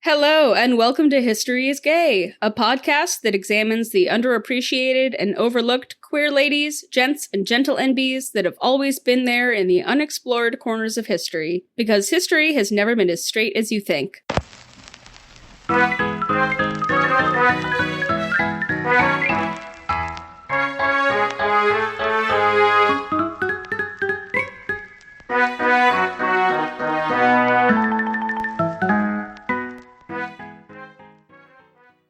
Hello, and welcome to History is Gay, a podcast that examines the underappreciated and overlooked queer ladies, gents, and gentle NBs that have always been there in the unexplored corners of history, because history has never been as straight as you think.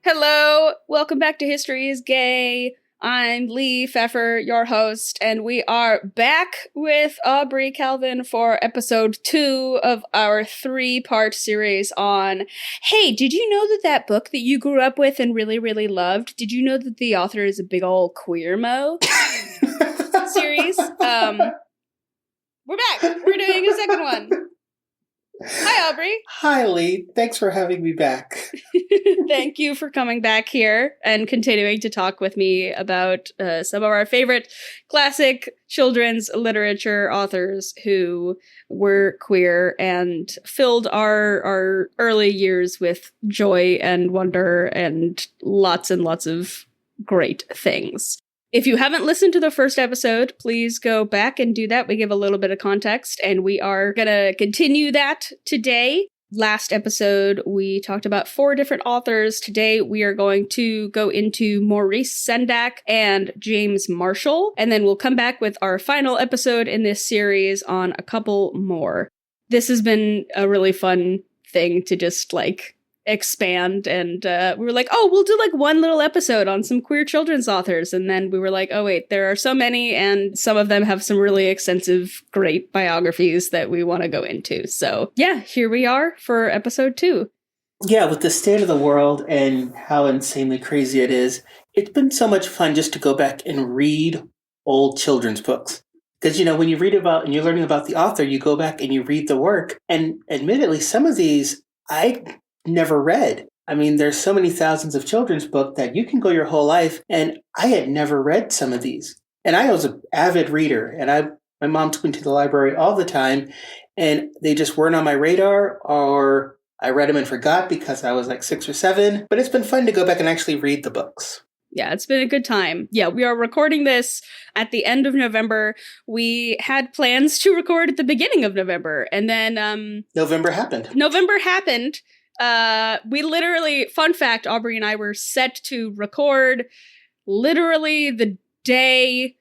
Hello, welcome back to History is Gay. I'm Lee Pfeffer, your host, and we are back with Aubree Calvin for episode 2 of our 3-part series on, hey, did you know that book that you grew up with and really, really loved, did you know that the author is a big ol' queer-mo? series. We're back. We're doing a second one. Hi, Aubree. Hi, Lee. Thanks for having me back. Thank you for coming back here and continuing to talk with me about some of our favorite classic children's literature authors who were queer and filled our early years with joy and wonder and lots of great things. If you haven't listened to the first episode, please go back and do that. We give a little bit of context, and we are going to continue that today. Last episode, we talked about 4 different authors. Today, we are going to go into Maurice Sendak and James Marshall, and then we'll come back with our final episode in this series on a couple more. This has been a really fun thing to just, expand, and we were like, oh, we'll do one little episode on some queer children's authors, and then we were like, oh wait, there are so many, and some of them have some really extensive, great biographies that we want to go into. So yeah, here we are for episode 2. Yeah, with the state of the world and how insanely crazy it is, it's been so much fun just to go back and read old children's books. Because, when you read about and you're learning about the author, you go back and you read the work, and admittedly, some of these I never read. I mean, there's so many thousands of children's books that you can go your whole life, and I had never read some of these. And I was an avid reader, and my mom took me to the library all the time, and they just weren't on my radar, or I read them and forgot because I was 6 or 7. But it's been fun to go back and actually read the books. Yeah, it's been a good time. Yeah, we are recording this at the end of November. We had plans to record at the beginning of November, and then November happened. We literally, fun fact, Aubree and I were set to record literally the day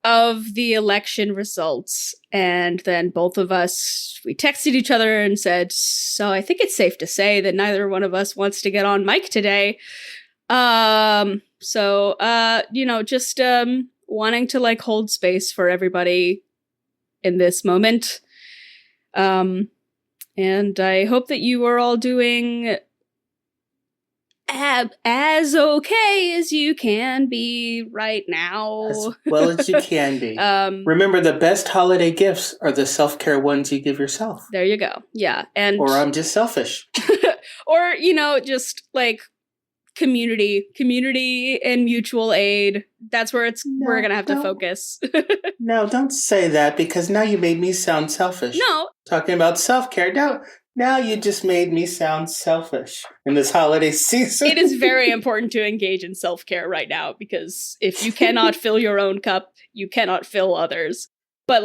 of the election results. And then both of us, we texted each other and said, so I think it's safe to say that neither one of us wants to get on mic today. Just wanting to hold space for everybody in this moment. And I hope that you are all doing as okay as you can be right now. As well as you can be. Remember, the best holiday gifts are the self-care ones you give yourself. There you go. Yeah. Or I'm just selfish. Or, just community and mutual aid. That's where we're going to have to focus. No, don't say that, because now you made me sound selfish. No. Talking about self-care. Now you just made me sound selfish in this holiday season. It is very important to engage in self-care right now, because if you cannot fill your own cup, you cannot fill others. But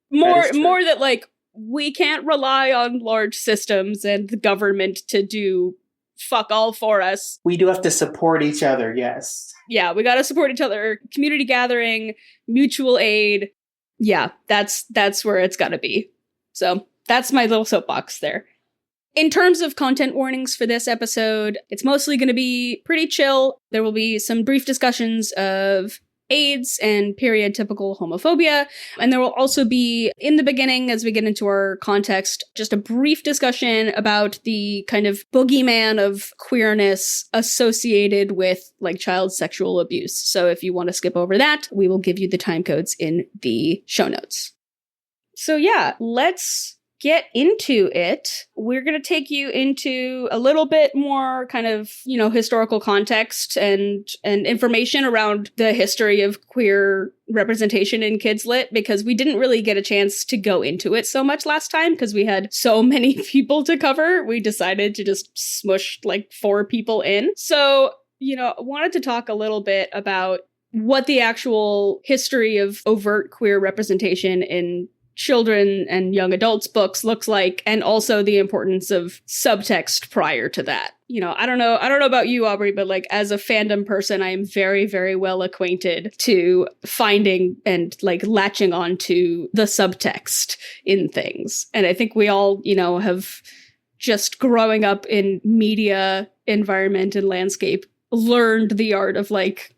more that we can't rely on large systems and the government to do fuck all for us. We do have to support each other, yes. Yeah, we gotta support each other. Community gathering, mutual aid. Yeah, that's where it's gotta be. So that's my little soapbox there. In terms of content warnings for this episode, it's mostly going to be pretty chill. There will be some brief discussions of AIDS and period typical homophobia. And there will also be, in the beginning, as we get into our context, just a brief discussion about the kind of boogeyman of queerness associated with child sexual abuse. So if you want to skip over that, we will give you the time codes in the show notes. So yeah, let's get into it, we're going to take you into a little bit more kind of, historical context and information around the history of queer representation in kids lit, because we didn't really get a chance to go into it so much last time because we had so many people to cover. We decided to just smush like 4 people in. So, I wanted to talk a little bit about what the actual history of overt queer representation in children and young adults books looks like, and also the importance of subtext prior to that. I don't know about you, Aubree, but like as a fandom person, I am very, very well acquainted to finding and like latching onto the subtext in things. And I think we all, have just growing up in media environment and landscape learned the art of like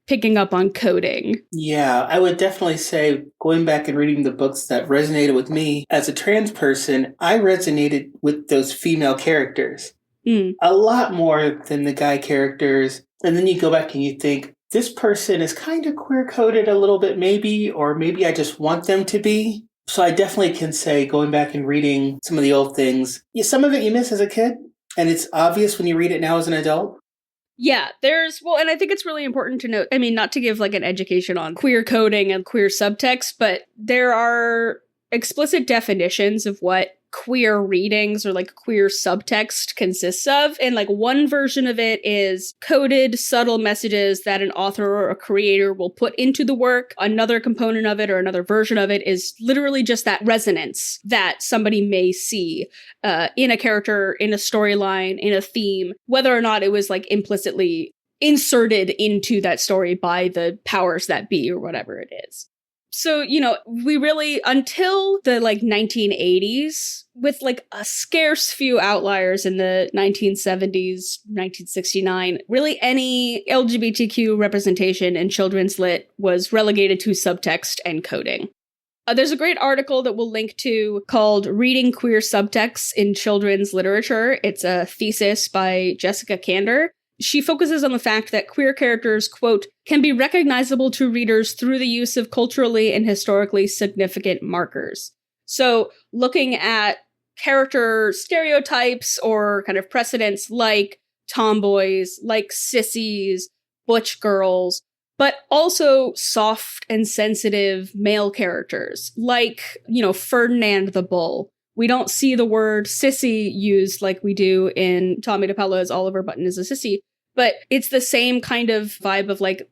picking up on coding. Yeah, I would definitely say going back and reading the books that resonated with me as a trans person, I resonated with those female characters a lot more than the guy characters. And then you go back and you think, this person is kind of queer coded a little bit maybe, or maybe I just want them to be. So I definitely can say going back and reading some of the old things, some of it you miss as a kid, and it's obvious when you read it now as an adult. Yeah, and I think it's really important to note, not to give like an education on queer coding and queer subtext, but there are explicit definitions of what queer readings or like queer subtext consists of. And like one version of it is coded, subtle messages that an author or a creator will put into the work. Another component of it or another version of it is literally just that resonance that somebody may see in a character, in a storyline, in a theme, whether or not it was like implicitly inserted into that story by the powers that be or whatever it is. So, we really, until the like 1980s, with like a scarce few outliers in the 1970s, 1969, really any LGBTQ representation in children's lit was relegated to subtext and coding. There's a great article that we'll link to called Reading Queer Subtexts in Children's Literature. It's a thesis by Jessica Kander. She focuses on the fact that queer characters, quote, can be recognizable to readers through the use of culturally and historically significant markers. So looking at character stereotypes or kind of precedents like tomboys, like sissies, butch girls, but also soft and sensitive male characters like, Ferdinand the Bull. We don't see the word sissy used like we do in Tommy DePello's Oliver Button is a Sissy, but it's the same kind of vibe of like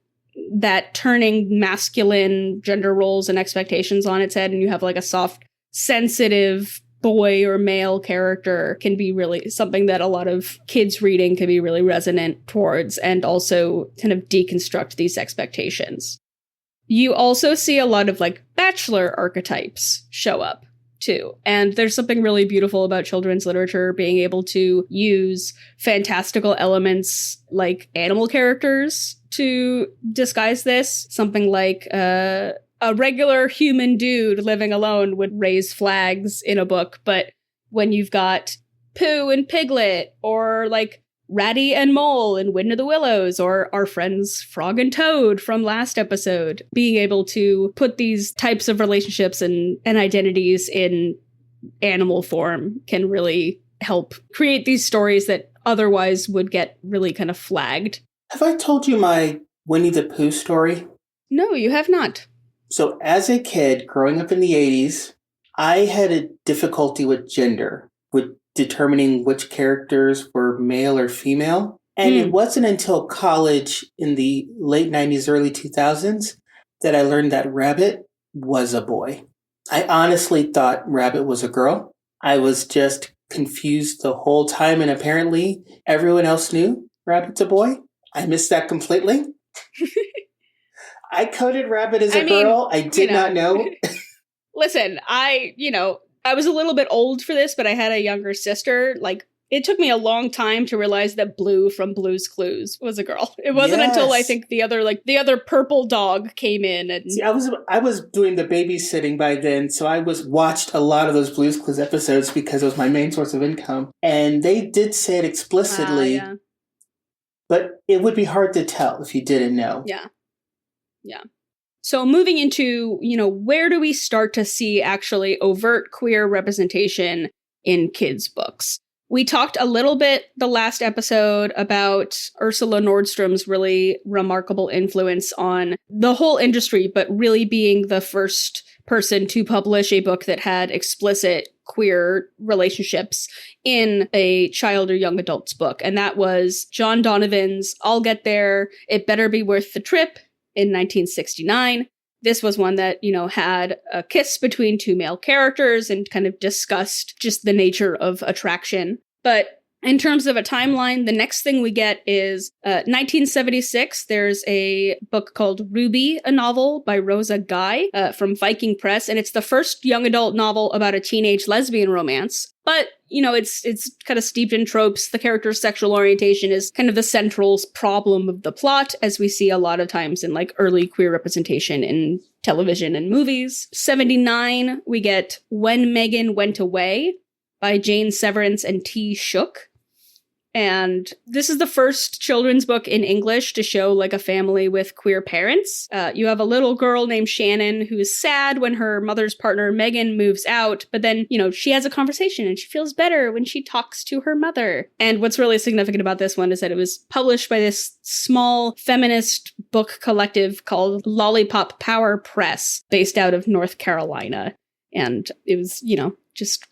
that turning masculine gender roles and expectations on its head, and you have like a soft, sensitive boy or male character can be really something that a lot of kids reading can be really resonant towards, and also kind of deconstruct these expectations. You also see a lot of like bachelor archetypes show up too. And there's something really beautiful about children's literature being able to use fantastical elements like animal characters to disguise this. Something like a regular human dude living alone would raise flags in a book, but when you've got Pooh and Piglet, or like Ratty and Mole in Wind of the Willows, or our friends Frog and Toad from last episode, being able to put these types of relationships and identities in animal form can really help create these stories that otherwise would get really kind of flagged. Have I told you my Winnie the Pooh story? No, you have not. So as a kid growing up in the 80s, I had a difficulty with gender, with determining which characters were male or female. And it wasn't until college in the late 90s, early 2000s that I learned that Rabbit was a boy. I honestly thought Rabbit was a girl. I was just confused the whole time, and apparently everyone else knew Rabbit's a boy. I missed that completely. I coded Rabbit as a girl. I did not know. Listen, I was a little bit old for this, but I had a younger sister. Like, it took me a long time to realize that Blue from Blue's Clues was a girl. It wasn't until I think the other purple dog came in. And see, I was doing the babysitting by then, so I watched a lot of those Blue's Clues episodes because it was my main source of income. And they did say it explicitly, but it would be hard to tell if you didn't know. Yeah. Yeah. So moving into, where do we start to see actually overt queer representation in kids' books? We talked a little bit the last episode about Ursula Nordstrom's really remarkable influence on the whole industry, but really being the first person to publish a book that had explicit queer relationships in a child or young adult's book. And that was John Donovan's I'll Get There, It Better Be Worth the Trip in 1969. This was one that, had a kiss between two male characters and kind of discussed just the nature of attraction. But in terms of a timeline, the next thing we get is 1976. There's a book called Ruby, a novel by Rosa Guy from Viking Press. And it's the first young adult novel about a teenage lesbian romance. But, it's kind of steeped in tropes. The character's sexual orientation is kind of the central problem of the plot, as we see a lot of times in like early queer representation in television and movies. 79, we get When Megan Went Away by Jane Severance and T. Shook. And this is the first children's book in English to show like a family with queer parents. You have a little girl named Shannon who is sad when her mother's partner Megan moves out, but then, she has a conversation and she feels better when she talks to her mother. And what's really significant about this one is that it was published by this small feminist book collective called Lollipop Power Press, based out of North Carolina. And it was, just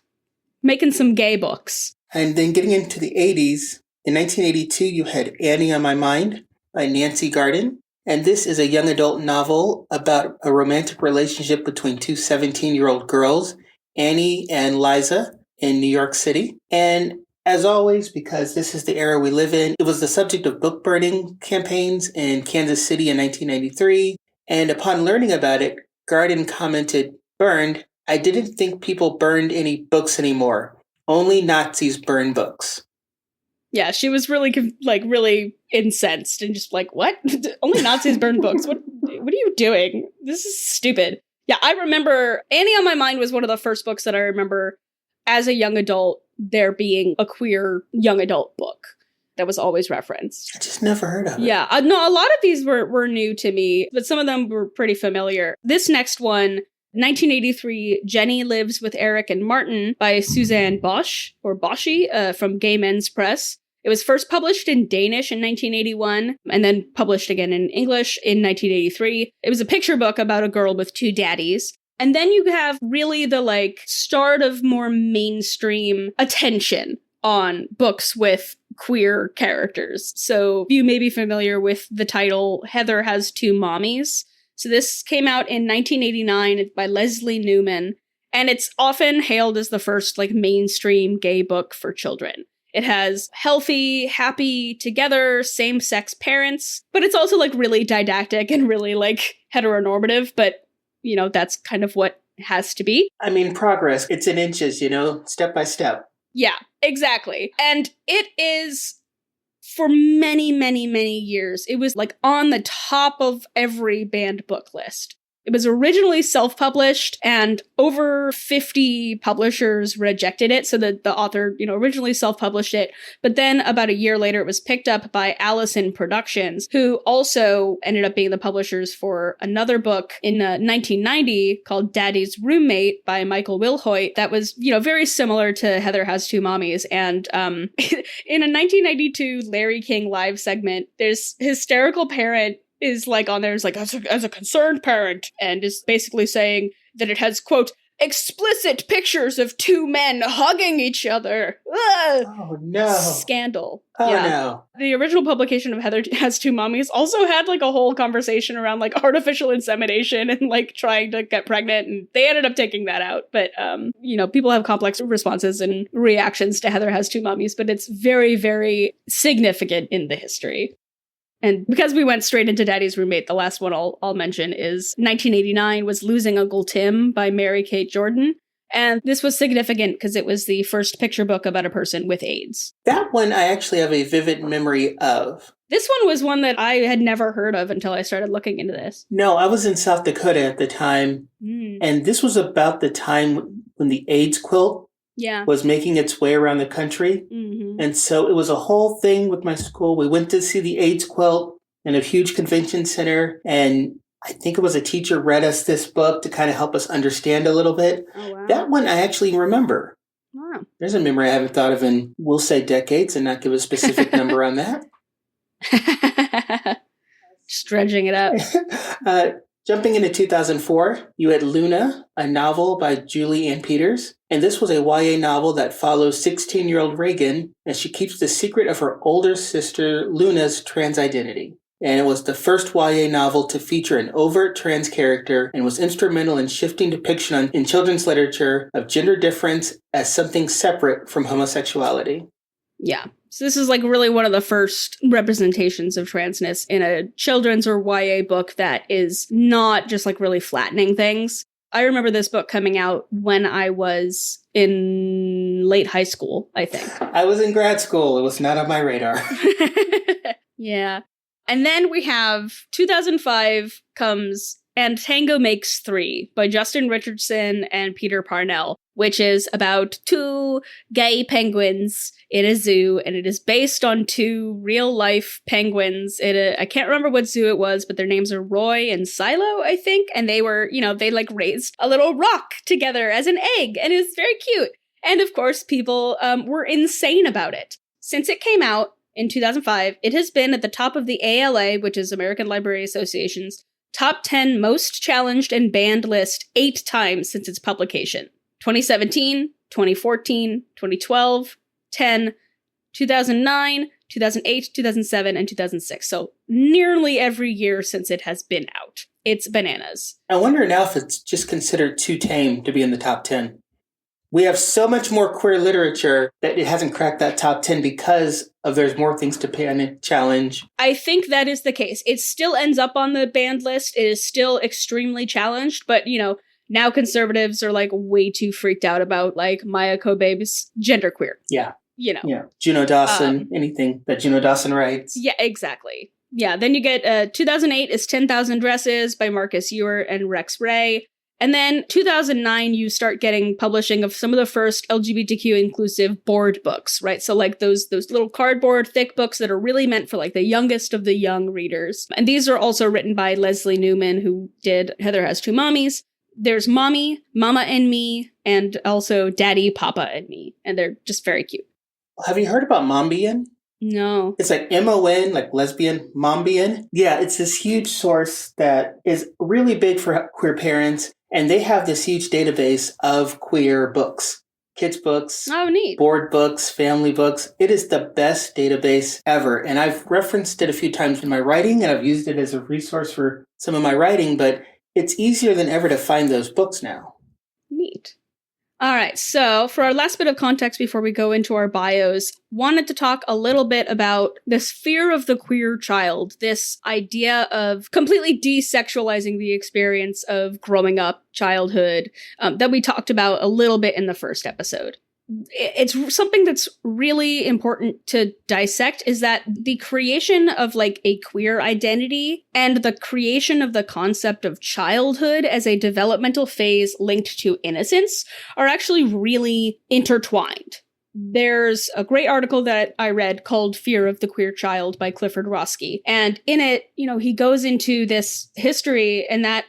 making some gay books. And then getting into the 80s, in 1982, you had Annie on My Mind by Nancy Garden. And this is a young adult novel about a romantic relationship between two 17-year-old girls, Annie and Liza, in New York City. And as always, because this is the era we live in, it was the subject of book burning campaigns in Kansas City in 1993. And upon learning about it, Garden commented, "Burned, I didn't think people burned any books anymore. Only Nazis burn books." Yeah, she was really, really incensed and just like, what? Only Nazis burn books? What are you doing? This is stupid. Yeah, I remember Annie on My Mind was one of the first books that I remember as a young adult there being a queer young adult book that was always referenced. I just never heard of it. Yeah, no, a lot of these were new to me, but some of them were pretty familiar. This next one, 1983, Jenny Lives with Eric and Martin by Suzanne Bosch, or Boschi, from Gay Men's Press. It was first published in Danish in 1981, and then published again in English in 1983. It was a picture book about a girl with two daddies. And then you have really the start of more mainstream attention on books with queer characters. So you may be familiar with the title Heather Has Two Mommies. So this came out in 1989 by Leslie Newman, and it's often hailed as the first mainstream gay book for children. It has healthy, happy, together, same-sex parents, but it's also really didactic and really heteronormative, but that's kind of what it has to be. I mean, progress, it's in inches, step by step. Yeah, exactly. And it is, for many, many, many years, it was on the top of every banned book list. It was originally self-published, and over 50 publishers rejected it, so that the author, originally self-published it. But then about a year later, it was picked up by Allison Productions, who also ended up being the publishers for another book in 1990 called Daddy's Roommate by Michael Wilhoit that was, very similar to Heather Has Two Mommies. And in a 1992 Larry King Live segment, there's hysterical parent is on there is as a concerned parent, and is basically saying that it has, quote, explicit pictures of two men hugging each other. Ugh! Oh no. Scandal. Oh yeah. no. The original publication of Heather Has Two Mommies also had a whole conversation around artificial insemination and trying to get pregnant, and they ended up taking that out. But people have complex responses and reactions to Heather Has Two Mommies, but it's very, very significant in the history. And because we went straight into Daddy's Roommate, the last one I'll mention is 1989 was Losing Uncle Tim by Mary Kate Jordan. And this was significant because it was the first picture book about a person with AIDS. That one I actually have a vivid memory of. This one was one that I had never heard of until I started looking into this. No, I was in South Dakota at the time. And this was about the time when the AIDS quilt was making its way around the country. Mm-hmm. And so it was a whole thing with my school. We went to see the AIDS quilt in a huge convention center, and I think it was a teacher read us this book to kind of help us understand a little bit. Oh, wow. That one I actually remember. Wow. There's a memory I haven't thought of in, we'll say, decades, and not give a specific number on that. Just dredging it up. Jumping into 2004, you had Luna, a novel by Julie Ann Peters. And this was a YA novel that follows 16-year-old Reagan as she keeps the secret of her older sister Luna's trans identity. And it was the first YA novel to feature an overt trans character and was instrumental in shifting depiction in children's literature of gender difference as something separate from homosexuality. Yeah. So this is like really one of the first representations of transness in a children's or YA book that is not just like really flattening things. I remember this book coming out when I was in late high school, I think. I was in grad school. It was not on my radar. Yeah. And then we have 2005 comes And Tango Makes Three by Justin Richardson and Peter Parnell, which is about two gay penguins in a zoo, and it is based on two real-life penguins. I can't remember what zoo it was, but their names are Roy and Silo, I think, and they were, they like raised a little rock together as an egg, and it's very cute. And of course, people were insane about it. Since it came out in 2005, it has been at the top of the ALA, which is American Library Association's top 10 most challenged and banned list 8 times since its publication. 2017, 2014, 2012, 10, 2009, 2008, 2007, and 2006. So nearly every year since it has been out. It's bananas. I wonder now if it's just considered too tame to be in the top 10. We have so much more queer literature that it hasn't cracked that top 10 because of there's more things to pay on it, challenge. I think that is the case. It still ends up on the banned list. It is still extremely challenged, but, now conservatives are, like, way too freaked out about, like, Maya Kobe's genderqueer. Yeah. Yeah. Juno Dawson, anything that Juno Dawson writes. Yeah, exactly. Yeah, then you get 2008 is 10,000 Dresses by Marcus Ewart and Rex Ray. And then 2009, you start getting publishing of some of the first LGBTQ inclusive board books, right? So like those little cardboard thick books that are really meant for like the youngest of the young readers. And these are also written by Leslie Newman, who did Heather Has Two Mommies. There's Mommy, Mama and Me, and also Daddy, Papa and Me. And they're just very cute. Have you heard about Mombian? No. It's like M-O-N, like lesbian, Mombian. Yeah, it's this huge source that is really big for queer parents. And they have this huge database of queer books, kids' books, Oh, neat. board books, family books. It is the best database ever. And I've referenced it a few times in my writing, and I've used it as a resource for some of my writing, but it's easier than ever to find those books now. Neat. All right, so for our last bit of context before we go into our bios, wanted to talk a little bit about this fear of the queer child, this idea of completely desexualizing the experience of growing up, childhood, that we talked about a little bit in the first episode. It's something that's really important to dissect, is that the creation of like a queer identity and the creation of the concept of childhood as a developmental phase linked to innocence are actually really intertwined. There's a great article that I read called Fear of the Queer Child by Clifford Roski. And in it, he goes into this history and that,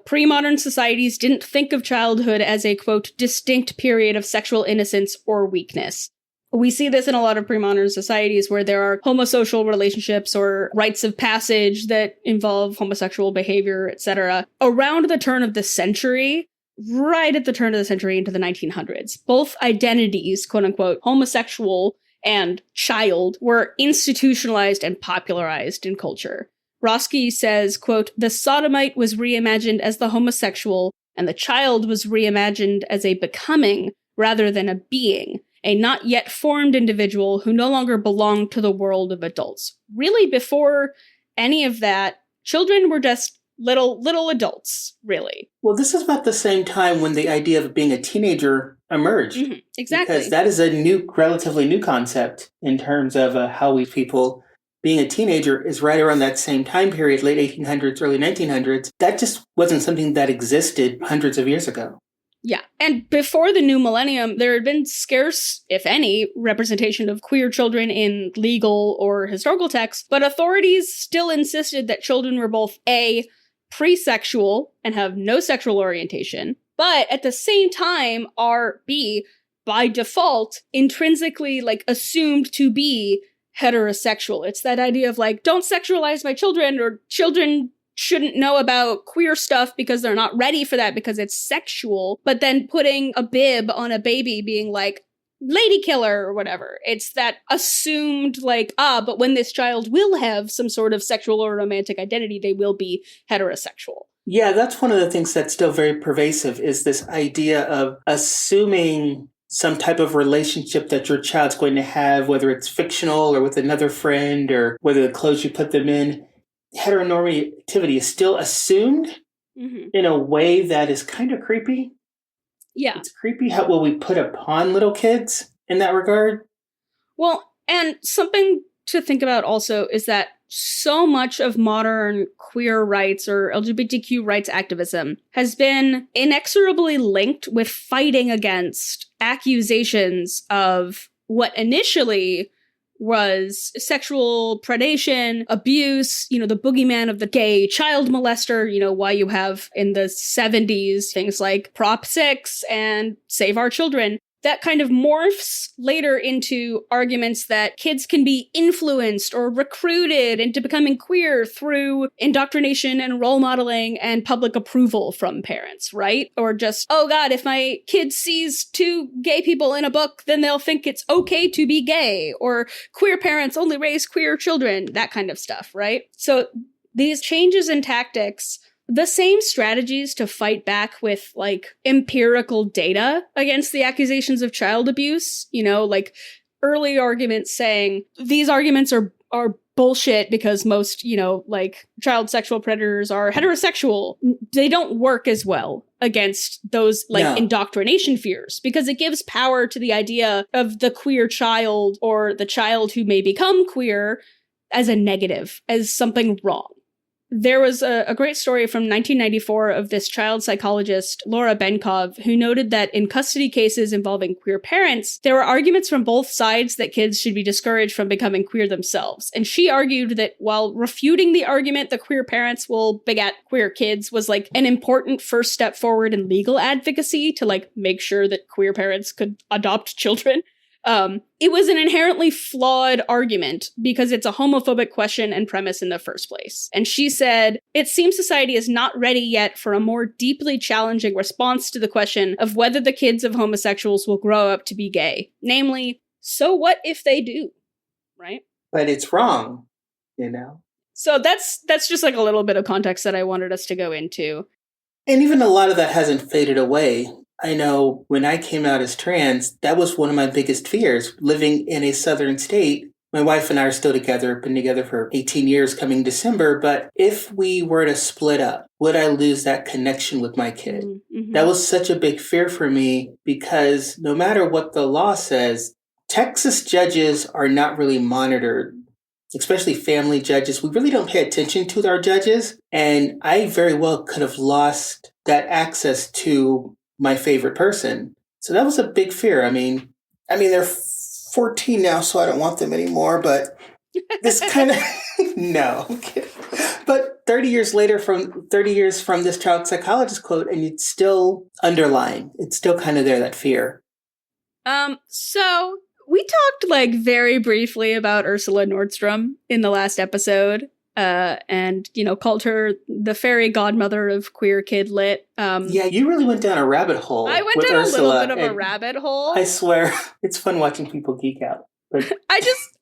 pre-modern societies didn't think of childhood as a, quote, distinct period of sexual innocence or weakness. We see this in a lot of pre-modern societies where there are homosocial relationships or rites of passage that involve homosexual behavior, etc. Around the turn of the century, right at the turn of the century into the 1900s, both identities, quote unquote, homosexual and child, were institutionalized and popularized in culture. Roski says, quote, "The sodomite was reimagined as the homosexual, and the child was reimagined as a becoming rather than a being, a not yet formed individual who no longer belonged to the world of adults." Really, before any of that, children were just little adults, really. Well, this is about the same time when the idea of being a teenager emerged. Mm-hmm, exactly. Because that is a relatively new concept in terms of how we people, being a teenager is right around that same time period, late 1800s, early 1900s. That just wasn't something that existed hundreds of years ago. Yeah. And before the new millennium, there had been scarce, if any, representation of queer children in legal or historical texts, but authorities still insisted that children were both A, pre-sexual and have no sexual orientation, but at the same time are by default, intrinsically, like, assumed to be heterosexual. It's that idea of, like, don't sexualize my children, or children shouldn't know about queer stuff because they're not ready for that because it's sexual, but then putting a bib on a baby being like, lady killer or whatever. It's that assumed, like, but when this child will have some sort of sexual or romantic identity, they will be heterosexual. Yeah, that's one of the things that's still very pervasive, is this idea of assuming some type of relationship that your child's going to have, whether it's fictional or with another friend, or whether the clothes you put them in. Heteronormativity is still assumed in a way that is kind of creepy. Yeah. It's creepy what we put upon little kids in that regard. Well, and something to think about also is that so much of modern queer rights or LGBTQ rights activism has been inexorably linked with fighting against accusations of what initially was sexual predation, abuse, the boogeyman of the gay child molester, why you have in the 70s things like Prop 6 and Save Our Children. That kind of morphs later into arguments that kids can be influenced or recruited into becoming queer through indoctrination and role modeling and public approval from parents, right? Or just, oh God, if my kid sees two gay people in a book, then they'll think it's okay to be gay, or queer parents only raise queer children, that kind of stuff, right? So these changes in tactics, the same strategies to fight back with, like, empirical data against the accusations of child abuse, like early arguments saying these arguments are bullshit because most, like, child sexual predators are heterosexual. They don't work as well against those, like, indoctrination fears, because it gives power to the idea of the queer child or the child who may become queer as a negative, as something wrong. There was a great story from 1994 of this child psychologist, Laura Benkov, who noted that in custody cases involving queer parents, there were arguments from both sides that kids should be discouraged from becoming queer themselves. And she argued that while refuting the argument that queer parents will beget queer kids was, like, an important first step forward in legal advocacy to, like, make sure that queer parents could adopt children, it was an inherently flawed argument because it's a homophobic question and premise in the first place. And she said, it seems society is not ready yet for a more deeply challenging response to the question of whether the kids of homosexuals will grow up to be gay. Namely, so what if they do? Right? But it's wrong, So that's just, like, a little bit of context that I wanted us to go into. And even a lot of that hasn't faded away. I know when I came out as trans, that was one of my biggest fears. Living in a southern state, my wife and I are still together, been together for 18 years coming December, but if we were to split up, would I lose that connection with my kid? Mm-hmm. That was such a big fear for me, because no matter what the law says, Texas judges are not really monitored, especially family judges. We really don't pay attention to our judges, and I very well could have lost that access to my favorite person. So that was a big fear. I mean, they're 14 now, so I don't want them anymore, but this kind of, no. But 30 years from this child psychologist quote, and it's still underlying. It's still kind of there, that fear. So we talked, like, very briefly about Ursula Nordstrom in the last episode. And, called her the fairy godmother of queer kid lit. Yeah, you really went down a rabbit hole. I went down Ursula, a little bit of a rabbit hole. I swear, it's fun watching people geek out. But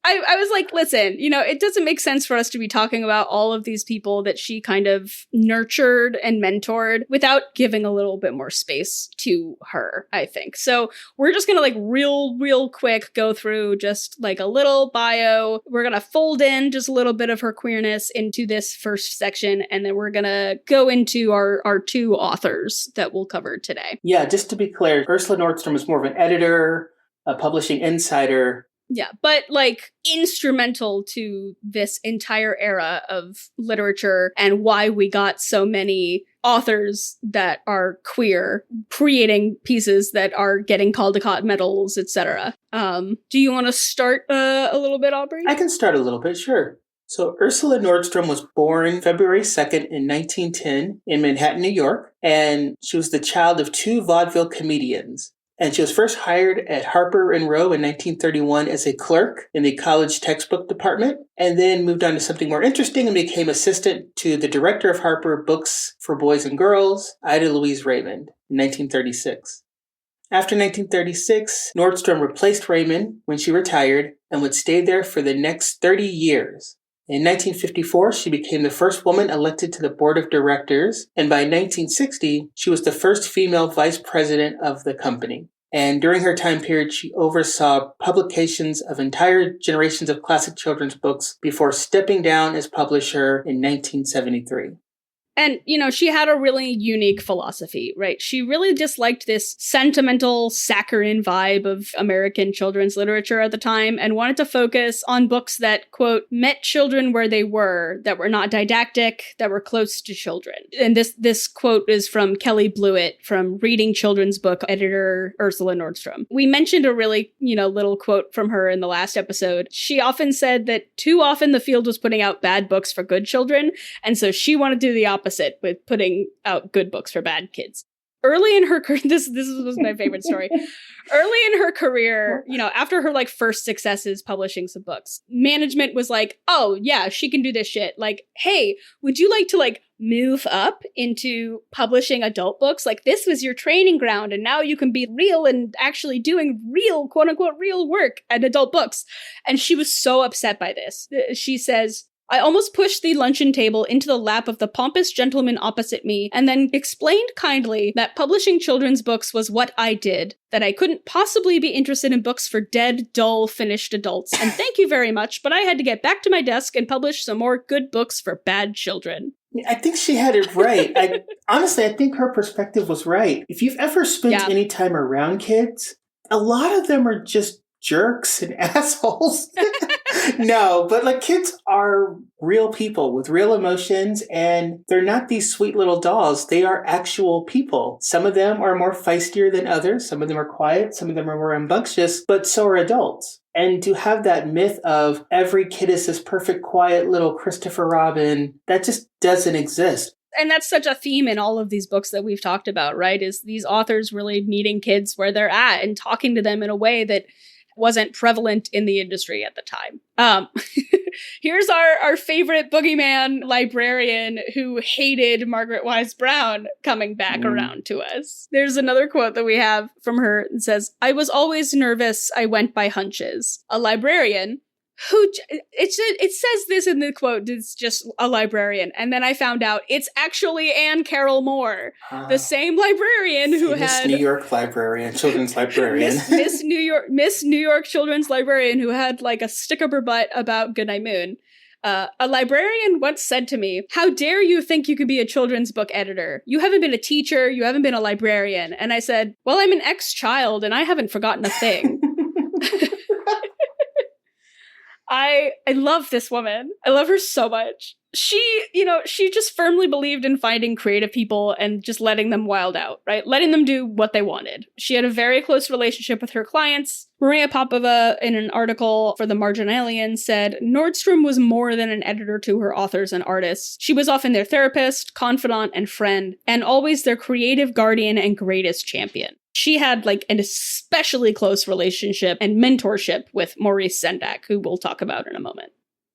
I was like, listen, it doesn't make sense for us to be talking about all of these people that she kind of nurtured and mentored without giving a little bit more space to her, I think. So we're just gonna, like, real quick go through just, like, a little bio. We're gonna fold in just a little bit of her queerness into this first section, and then we're gonna go into our two authors that we'll cover today. Yeah, just to be clear, Ursula Nordstrom is more of an editor, a publishing insider. Yeah, but, like, instrumental to this entire era of literature and why we got so many authors that are queer creating pieces that are getting Caldecott medals, etc. Do you want to start a little bit, Aubree? I can start a little bit, sure. So Ursula Nordstrom was born February 2nd in 1910 in Manhattan, New York, and she was the child of two vaudeville comedians. And she was first hired at Harper & Row in 1931 as a clerk in the college textbook department, and then moved on to something more interesting and became assistant to the director of Harper Books for Boys and Girls, Ida Louise Raymond, in 1936. After 1936, Nordstrom replaced Raymond when she retired and would stay there for the next 30 years. In 1954, she became the first woman elected to the board of directors, and by 1960, she was the first female vice president of the company. And during her time period, she oversaw publications of entire generations of classic children's books before stepping down as publisher in 1973. And, she had a really unique philosophy, right? She really disliked this sentimental, saccharine vibe of American children's literature at the time and wanted to focus on books that, quote, met children where they were, that were not didactic, that were close to children. And this quote is from Kelly Blewett from Reading Children's Book editor Ursula Nordstrom. We mentioned a really, little quote from her in the last episode. She often said that too often the field was putting out bad books for good children, and so she wanted to do the opposite with putting out good books for bad kids. Early in her career, this was my favorite story. Early in her career, after her first successes publishing some books, management was like, "Oh yeah, she can do this shit. Hey, would you like to move up into publishing adult books? This was your training ground, and now you can be real and actually doing real, quote unquote, real work at adult books." And she was so upset by this. She says, "I almost pushed the luncheon table into the lap of the pompous gentleman opposite me and then explained kindly that publishing children's books was what I did, that I couldn't possibly be interested in books for dead, dull, finished adults, and thank you very much, but I had to get back to my desk and publish some more good books for bad children." I think she had it right. Honestly, I think her perspective was right. If you've ever spent any time around kids, a lot of them are just jerks and assholes. No, but kids are real people with real emotions, and they're not these sweet little dolls. They are actual people. Some of them are more feistier than others. Some of them are quiet. Some of them are more rambunctious, but so are adults. And to have that myth of every kid is this perfect, quiet little Christopher Robin, that just doesn't exist. And that's such a theme in all of these books that we've talked about, right? Is these authors really meeting kids where they're at and talking to them in a way that wasn't prevalent in the industry at the time. Here's our favorite boogeyman librarian who hated Margaret Wise Brown coming back around to us. There's another quote that we have from her that says, "I was always nervous. I went by hunches." A librarian who, it says this in the quote, it's just a librarian. And then I found out it's actually Anne Carroll Moore, the same librarian who had... New York librarian, children's librarian. Miss New York children's librarian who had a stick up her butt about Goodnight Moon. A librarian once said to me, "How dare you think you could be a children's book editor? You haven't been a teacher, you haven't been a librarian." And I said, "Well, I'm an ex-child and I haven't forgotten a thing." I love this woman. I love her so much. She just firmly believed in finding creative people and just letting them wild out, right? Letting them do what they wanted. She had a very close relationship with her clients. Maria Popova, in an article for The Marginalian, said, "Nordstrom was more than an editor to her authors and artists. She was often their therapist, confidant, and friend, and always their creative guardian and greatest champion." She had an especially close relationship and mentorship with Maurice Sendak, who we'll talk about in a moment.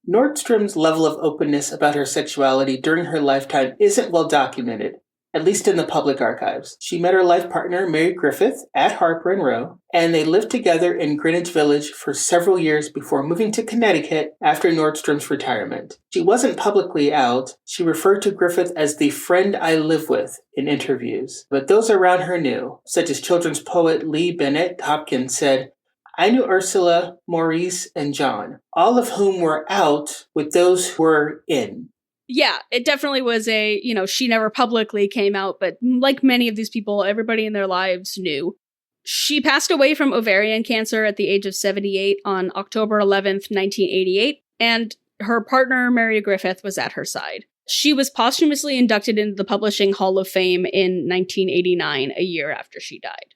Nordstrom's level of openness about her sexuality during her lifetime isn't well documented, at least in the public archives. She met her life partner, Mary Griffith, at Harper & Row, and they lived together in Greenwich Village for several years before moving to Connecticut after Nordstrom's retirement. She wasn't publicly out. She referred to Griffith as the friend I live with in interviews. But those around her knew, such as children's poet Lee Bennett Hopkins said, "I knew Ursula, Maurice, and John, all of whom were out with those who were in." Yeah, it definitely was she never publicly came out, but like many of these people, everybody in their lives knew. She passed away from ovarian cancer at the age of 78 on October 11th, 1988, and her partner, Mary Griffith, was at her side. She was posthumously inducted into the Publishing Hall of Fame in 1989, a year after she died.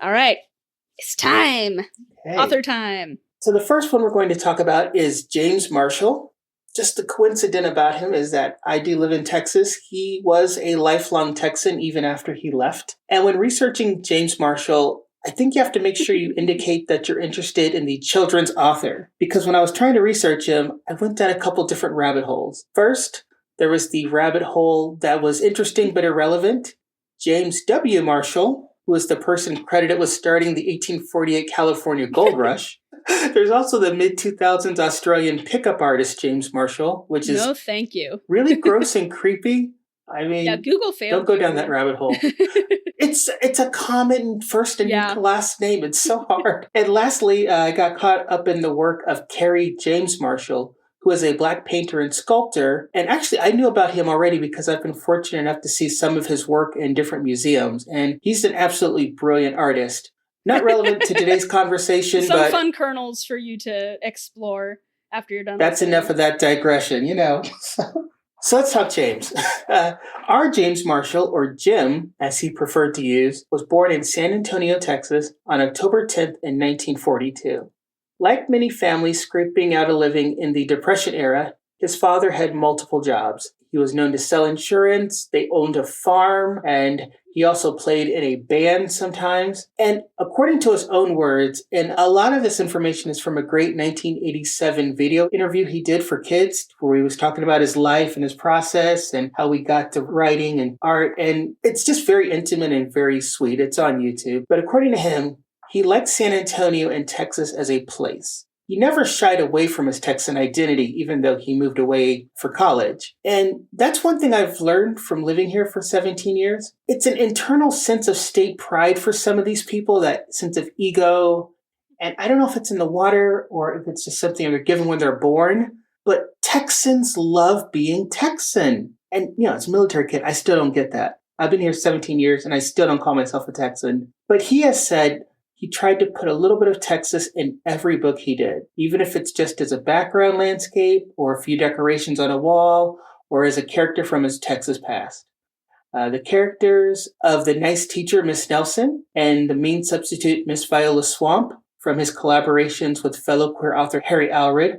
All right, it's time. Okay. Author time. So the first one we're going to talk about is James Marshall. Just the coincidence about him is that I do live in Texas. He was a lifelong Texan even after he left. And when researching James Marshall, I think you have to make sure you indicate that you're interested in the children's author. Because when I was trying to research him, I went down a couple different rabbit holes. First, there was the rabbit hole that was interesting but irrelevant. James W. Marshall, who was the person credited with starting the 1848 California Gold Rush. There's also the mid-2000s Australian pickup artist James Marshall, which is no, thank you. really gross and creepy. I mean, yeah, Google failed. Don't go down that rabbit hole. It's a common first and last name. It's so hard. And lastly, I got caught up in the work of Carrie James Marshall, who is a Black painter and sculptor. And actually, I knew about him already because I've been fortunate enough to see some of his work in different museums. And he's an absolutely brilliant artist. Not relevant to today's conversation, but fun kernels for you to explore after you're done. That's enough of that digression, So let's talk James. Our James Marshall, or Jim, as he preferred to use, was born in San Antonio, Texas on October 10th in 1942. Like many families scraping out a living in the Depression era, his father had multiple jobs. He was known to sell insurance, they owned a farm, and he also played in a band sometimes. And according to his own words, and a lot of this information is from a great 1987 video interview he did for kids, where he was talking about his life and his process and how he got to writing and art. And it's just very intimate and very sweet. It's on YouTube. But according to him, he liked San Antonio and Texas as a place. He never shied away from his Texan identity, even though he moved away for college. And that's one thing I've learned from living here for 17 years. It's an internal sense of state pride for some of these people, that sense of ego. And I don't know if it's in the water or if it's just something they're given when they're born, but Texans love being Texan. And, as a military kid, I still don't get that. I've been here 17 years and I still don't call myself a Texan. But he has said he tried to put a little bit of Texas in every book he did, even if it's just as a background landscape or a few decorations on a wall or as a character from his Texas past. The characters of the nice teacher, Miss Nelson, and the mean substitute, Miss Viola Swamp, from his collaborations with fellow queer author Harry Allred,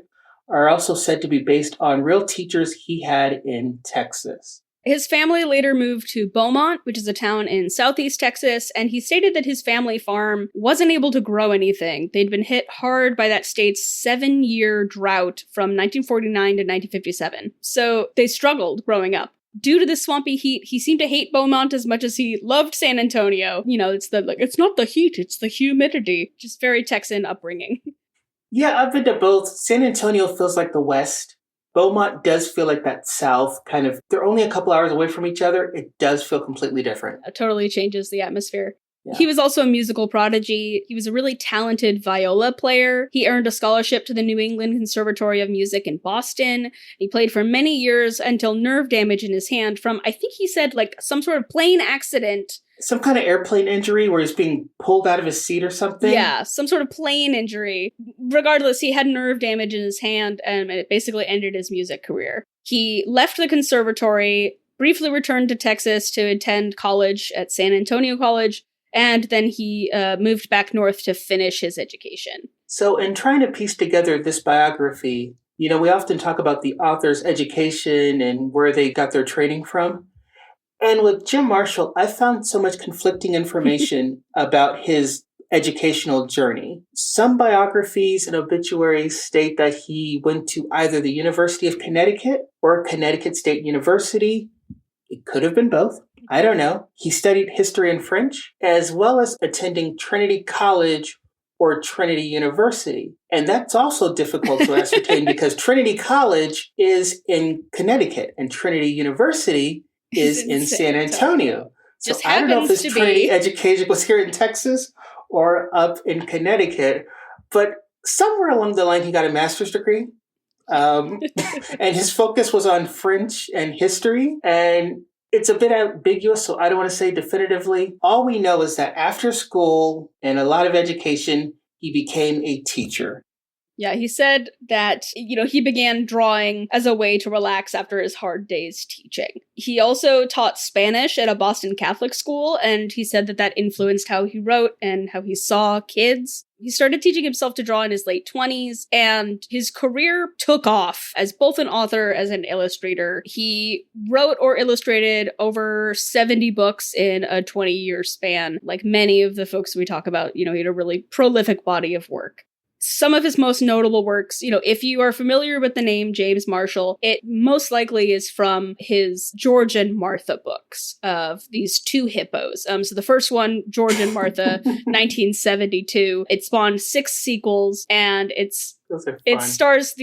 are also said to be based on real teachers he had in Texas. His family later moved to Beaumont, which is a town in southeast Texas, and he stated that his family farm wasn't able to grow anything. They'd been hit hard by that state's 7-year drought from 1949 to 1957. So they struggled growing up. Due to the swampy heat, he seemed to hate Beaumont as much as he loved San Antonio. It's not the heat, it's the humidity. Just very Texan upbringing. Yeah, I've been to both. San Antonio feels like the West. Beaumont does feel like that South kind of, they're only a couple hours away from each other. It does feel completely different. It totally changes the atmosphere. Yeah. He was also a musical prodigy. He was a really talented viola player. He earned a scholarship to the New England Conservatory of Music in Boston. He played for many years until nerve damage in his hand from, I think he said, some sort of plane accident. Some kind of airplane injury where he's being pulled out of his seat or something? Yeah, some sort of plane injury. Regardless, he had nerve damage in his hand, and it basically ended his music career. He left the conservatory, briefly returned to Texas to attend college at San Antonio College, and then he moved back north to finish his education. So in trying to piece together this biography, we often talk about the author's education and where they got their training from. And with Jim Marshall, I found so much conflicting information about his educational journey. Some biographies and obituaries state that he went to either the University of Connecticut or Connecticut State University. It could have been both. I don't know. He studied history and French, as well as attending Trinity College or Trinity University. And that's also difficult to ascertain because Trinity College is in Connecticut and Trinity University is in San Antonio. So I don't know if his Trinity education was here in Texas or up in Connecticut, but somewhere along the line he got a master's degree. And his focus was on French and history. And it's a bit ambiguous, so I don't want to say definitively. All we know is that after school and a lot of education, he became a teacher. Yeah, he said that, he began drawing as a way to relax after his hard days teaching. He also taught Spanish at a Boston Catholic school, and he said that that influenced how he wrote and how he saw kids. He started teaching himself to draw in his late 20s, and his career took off as both an author as an illustrator. He wrote or illustrated over 70 books in a 20-year span. Like many of the folks we talk about, he had a really prolific body of work. Some of his most notable works, if you are familiar with the name James Marshall, it most likely is from his George and Martha books of these two hippos. So the first one, George and Martha, 1972, it spawned 6 sequels, and it features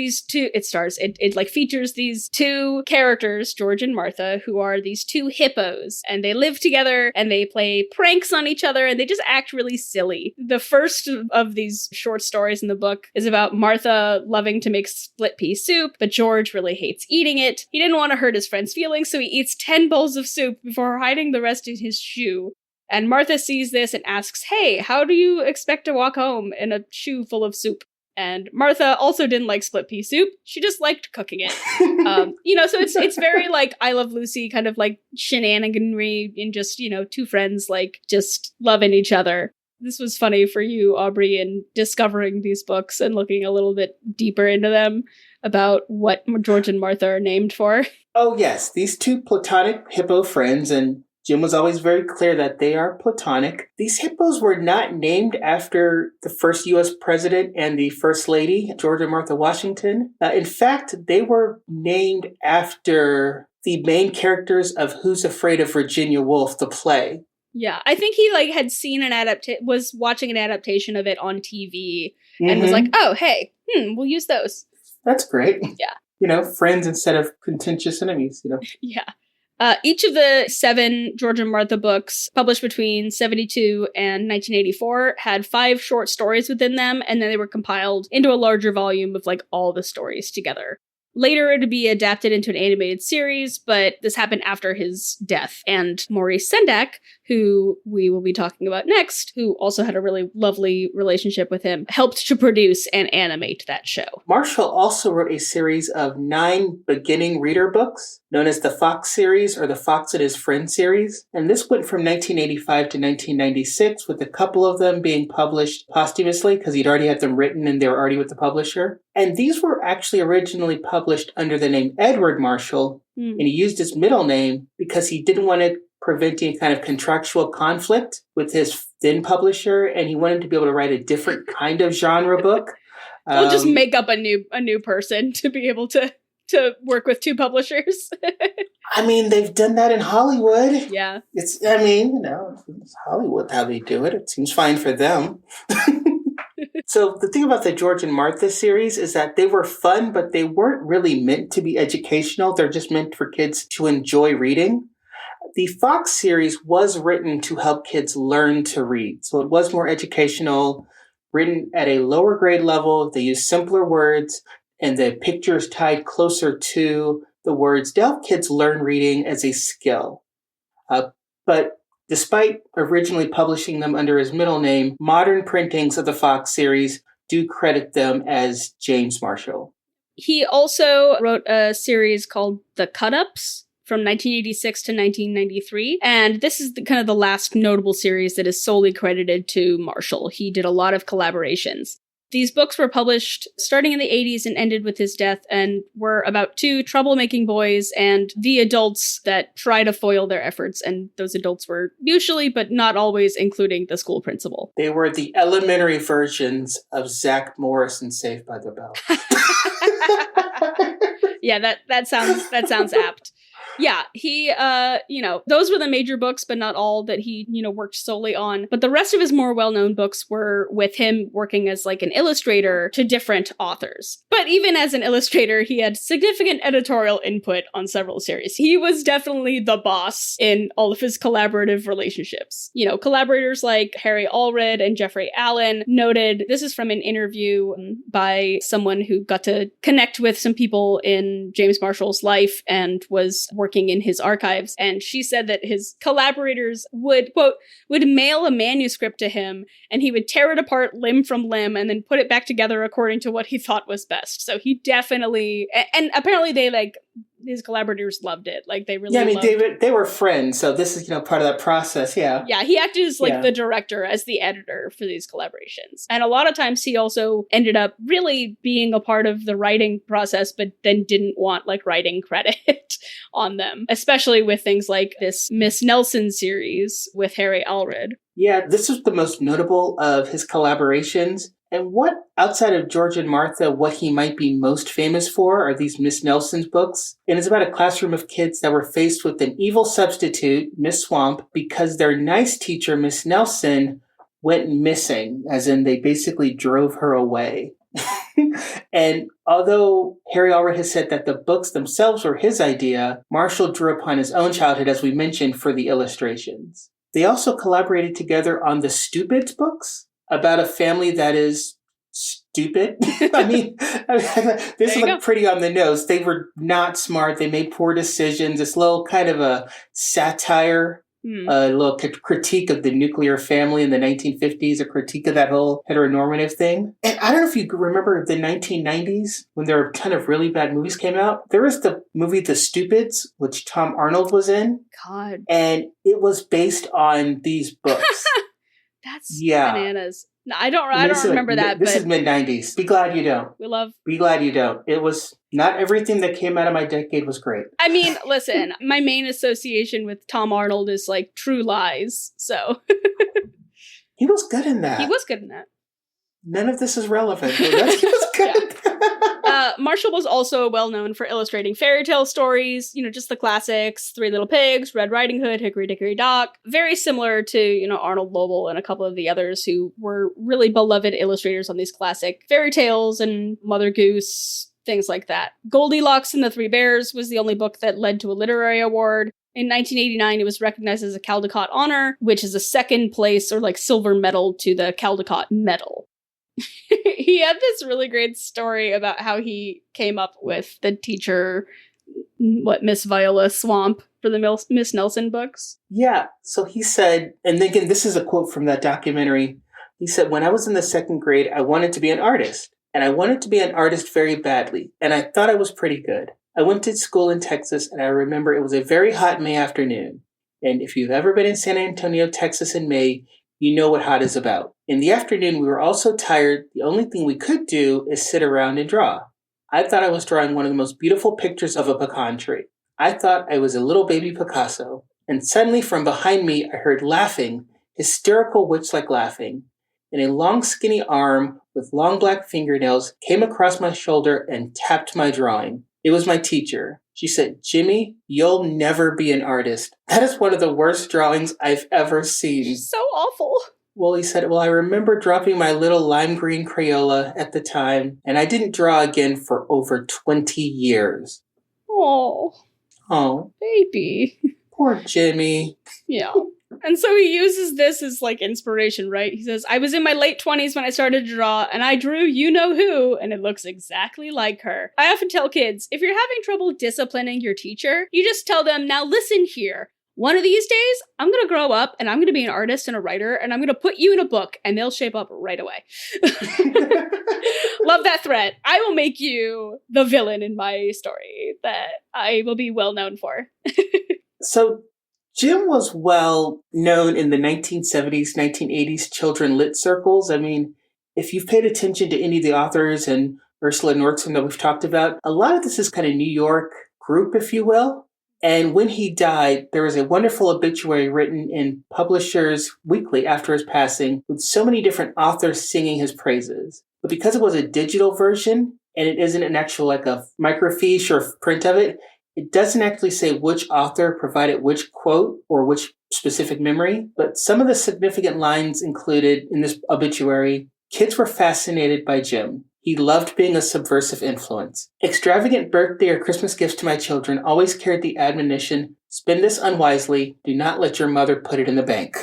these two characters, George and Martha, who are these two hippos, and they live together and they play pranks on each other and they just act really silly. The first of these short stories in the book is about Martha loving to make split pea soup, but George really hates eating it. He didn't want to hurt his friend's feelings, so he eats 10 bowls of soup before hiding the rest in his shoe. And Martha sees this and asks, "Hey, how do you expect to walk home in a shoe full of soup?" And Martha also didn't like split pea soup. She just liked cooking it. So it's very like I Love Lucy, kind of like shenaniganry in just, two friends like just loving each other. This was funny for you, Aubree, in discovering these books and looking a little bit deeper into them about what George and Martha are named for. Oh, yes. These two platonic hippo friends, and Jim was always very clear that they are platonic. These hippos were not named after the first U.S. president and the first lady, George and Martha Washington. In fact, they were named after the main characters of Who's Afraid of Virginia Woolf, the play. Yeah, I think he had seen was watching an adaptation of it on TV and was like, "Oh, hey, we'll use those." That's great. Yeah. Friends instead of contentious enemies, Yeah. Each of the 7 George and Martha books, published between 1972 and 1984, had 5 short stories within them, and then they were compiled into a larger volume of all the stories together. Later, it would be adapted into an animated series, but this happened after his death. And Maurice Sendak, who we will be talking about next, who also had a really lovely relationship with him, helped to produce and animate that show. Marshall also wrote a series of 9 beginning reader books, known as the Fox series or the Fox and His Friend series. And this went from 1985 to 1996, with a couple of them being published posthumously because he'd already had them written and they were already with the publisher. And these were actually originally published under the name Edward Marshall, and he used his middle name because he didn't want to prevent any kind of contractual conflict with his then publisher, and he wanted to be able to write a different kind of genre book. We'll just make up a new person to be able to work with 2 publishers. I mean, they've done that in Hollywood. Yeah. It's Hollywood how they do it. It seems fine for them. So the thing about the George and Martha series is that they were fun, but they weren't really meant to be educational. They're just meant for kids to enjoy reading. The Fox series was written to help kids learn to read. So it was more educational, written at a lower grade level. They used simpler words, and the pictures tied closer to the words to help kids learn reading as a skill. But despite originally publishing them under his middle name, modern printings of the Fox series do credit them as James Marshall. He also wrote a series called The Cut-Ups from 1986 to 1993, and this is kind of the last notable series that is solely credited to Marshall. He did a lot of collaborations. These books were published starting in the 80s and ended with his death, and were about 2 troublemaking boys and the adults that try to foil their efforts, and those adults were usually, but not always, including the school principal. They were the elementary versions of Zach Morris in Saved by the Bell. Yeah, that sounds apt. Yeah, he, those were the major books, but not all that he, worked solely on. But the rest of his more well-known books were with him working as an illustrator to different authors. But even as an illustrator, he had significant editorial input on several series. He was definitely the boss in all of his collaborative relationships. Collaborators like Harry Allred and Jeffrey Allen noted, this is from an interview by someone who got to connect with some people in James Marshall's life and was working working in his archives. And she said that his collaborators would, quote, would mail a manuscript to him and he would tear it apart limb from limb and then put it back together according to what he thought was best. So he definitely, and apparently they like, his collaborators loved it. Like they really they were friends, so this is, part of that process, yeah. Yeah, he acted as like the director, as the editor for these collaborations. And a lot of times he also ended up really being a part of the writing process, but then didn't want like writing credit on them, especially with things like this Miss Nelson series with Harry Allred. Yeah, this was the most notable of his collaborations. And what, outside of George and Martha, what he might be most famous for are these Miss Nelson's books. And it's about a classroom of kids that were faced with an evil substitute, Miss Swamp, because their nice teacher, Miss Nelson, went missing, as in they basically drove her away. And although Harry Allred has said that the books themselves were his idea, Marshall drew upon his own childhood, as we mentioned, for the illustrations. They also collaborated together on the Stupids books, about a family that is stupid. I mean, this looked pretty on the nose. They were not smart. They made poor decisions. This little kind of a satire, a little critique of the nuclear family in the 1950s, a critique of that whole heteronormative thing. And I don't know if you remember the 1990s when there were a ton of really bad movies came out. There was the movie The Stupids, which Tom Arnold was in. God. And it was based on these books. That's bananas. No, I don't remember that. This is mid-90s. Be glad you don't. Be glad you don't. It was not everything that came out of my decade was great. I mean, listen, my main association with Tom Arnold is like True Lies. So he was good in that. He was good in that. None of this is relevant. He was good. Marshall was also well known for illustrating fairy tale stories, just the classics, Three Little Pigs, Red Riding Hood, Hickory Dickory Dock, very similar to, Arnold Lobel and a couple of the others who were really beloved illustrators on these classic fairy tales and Mother Goose, things like that. Goldilocks and the Three Bears was the only book that led to a literary award. In 1989, it was recognized as a Caldecott Honor, which is a second place or like silver medal to the Caldecott Medal. He had this really great story about how he came up with the teacher, Miss Viola Swamp, for the Miss Nelson books. Yeah, so he said, and again, this is a quote from that documentary. He said, when I was in the second grade, I wanted to be an artist. And I wanted to be an artist very badly. And I thought I was pretty good. I went to school in Texas, and I remember it was a very hot May afternoon. And if you've ever been in San Antonio, Texas in May, you know what hot is about. In the afternoon, we were all so tired, the only thing we could do is sit around and draw. I thought I was drawing one of the most beautiful pictures of a pecan tree. I thought I was a little baby Picasso. And suddenly from behind me, I heard laughing, hysterical witch-like laughing. And a long skinny arm with long black fingernails came across my shoulder and tapped my drawing. It was my teacher. She said, Jimmy, you'll never be an artist. That is one of the worst drawings I've ever seen. So awful. Well, he said, I remember dropping my little lime green Crayola at the time, and I didn't draw again for over 20 years. Oh, baby. Poor Jimmy. Yeah. And so he uses this as like inspiration, right? He says, I was in my late 20s when I started to draw, and I drew you-know-who, and it looks exactly like her. I often tell kids, if you're having trouble disciplining your teacher, you just tell them, now listen here. One of these days, I'm going to grow up, and I'm going to be an artist and a writer, and I'm going to put you in a book, and they'll shape up right away. Love that threat. I will make you the villain in my story that I will be well known for. So Jim was well known in the 1970s, 1980s children lit circles. I mean, if you've paid attention to any of the authors and Ursula Nordstrom that we've talked about, a lot of this is kind of New York group, if you will. And when he died, there was a wonderful obituary written in Publishers Weekly after his passing with so many different authors singing his praises. But because it was a digital version and it isn't an actual like a microfiche or print of it, it doesn't actually say which author provided which quote or which specific memory, but some of the significant lines included in this obituary, kids were fascinated by Jim. He loved being a subversive influence. Extravagant birthday or Christmas gifts to my children always carried the admonition, spend this unwisely, do not let your mother put it in the bank.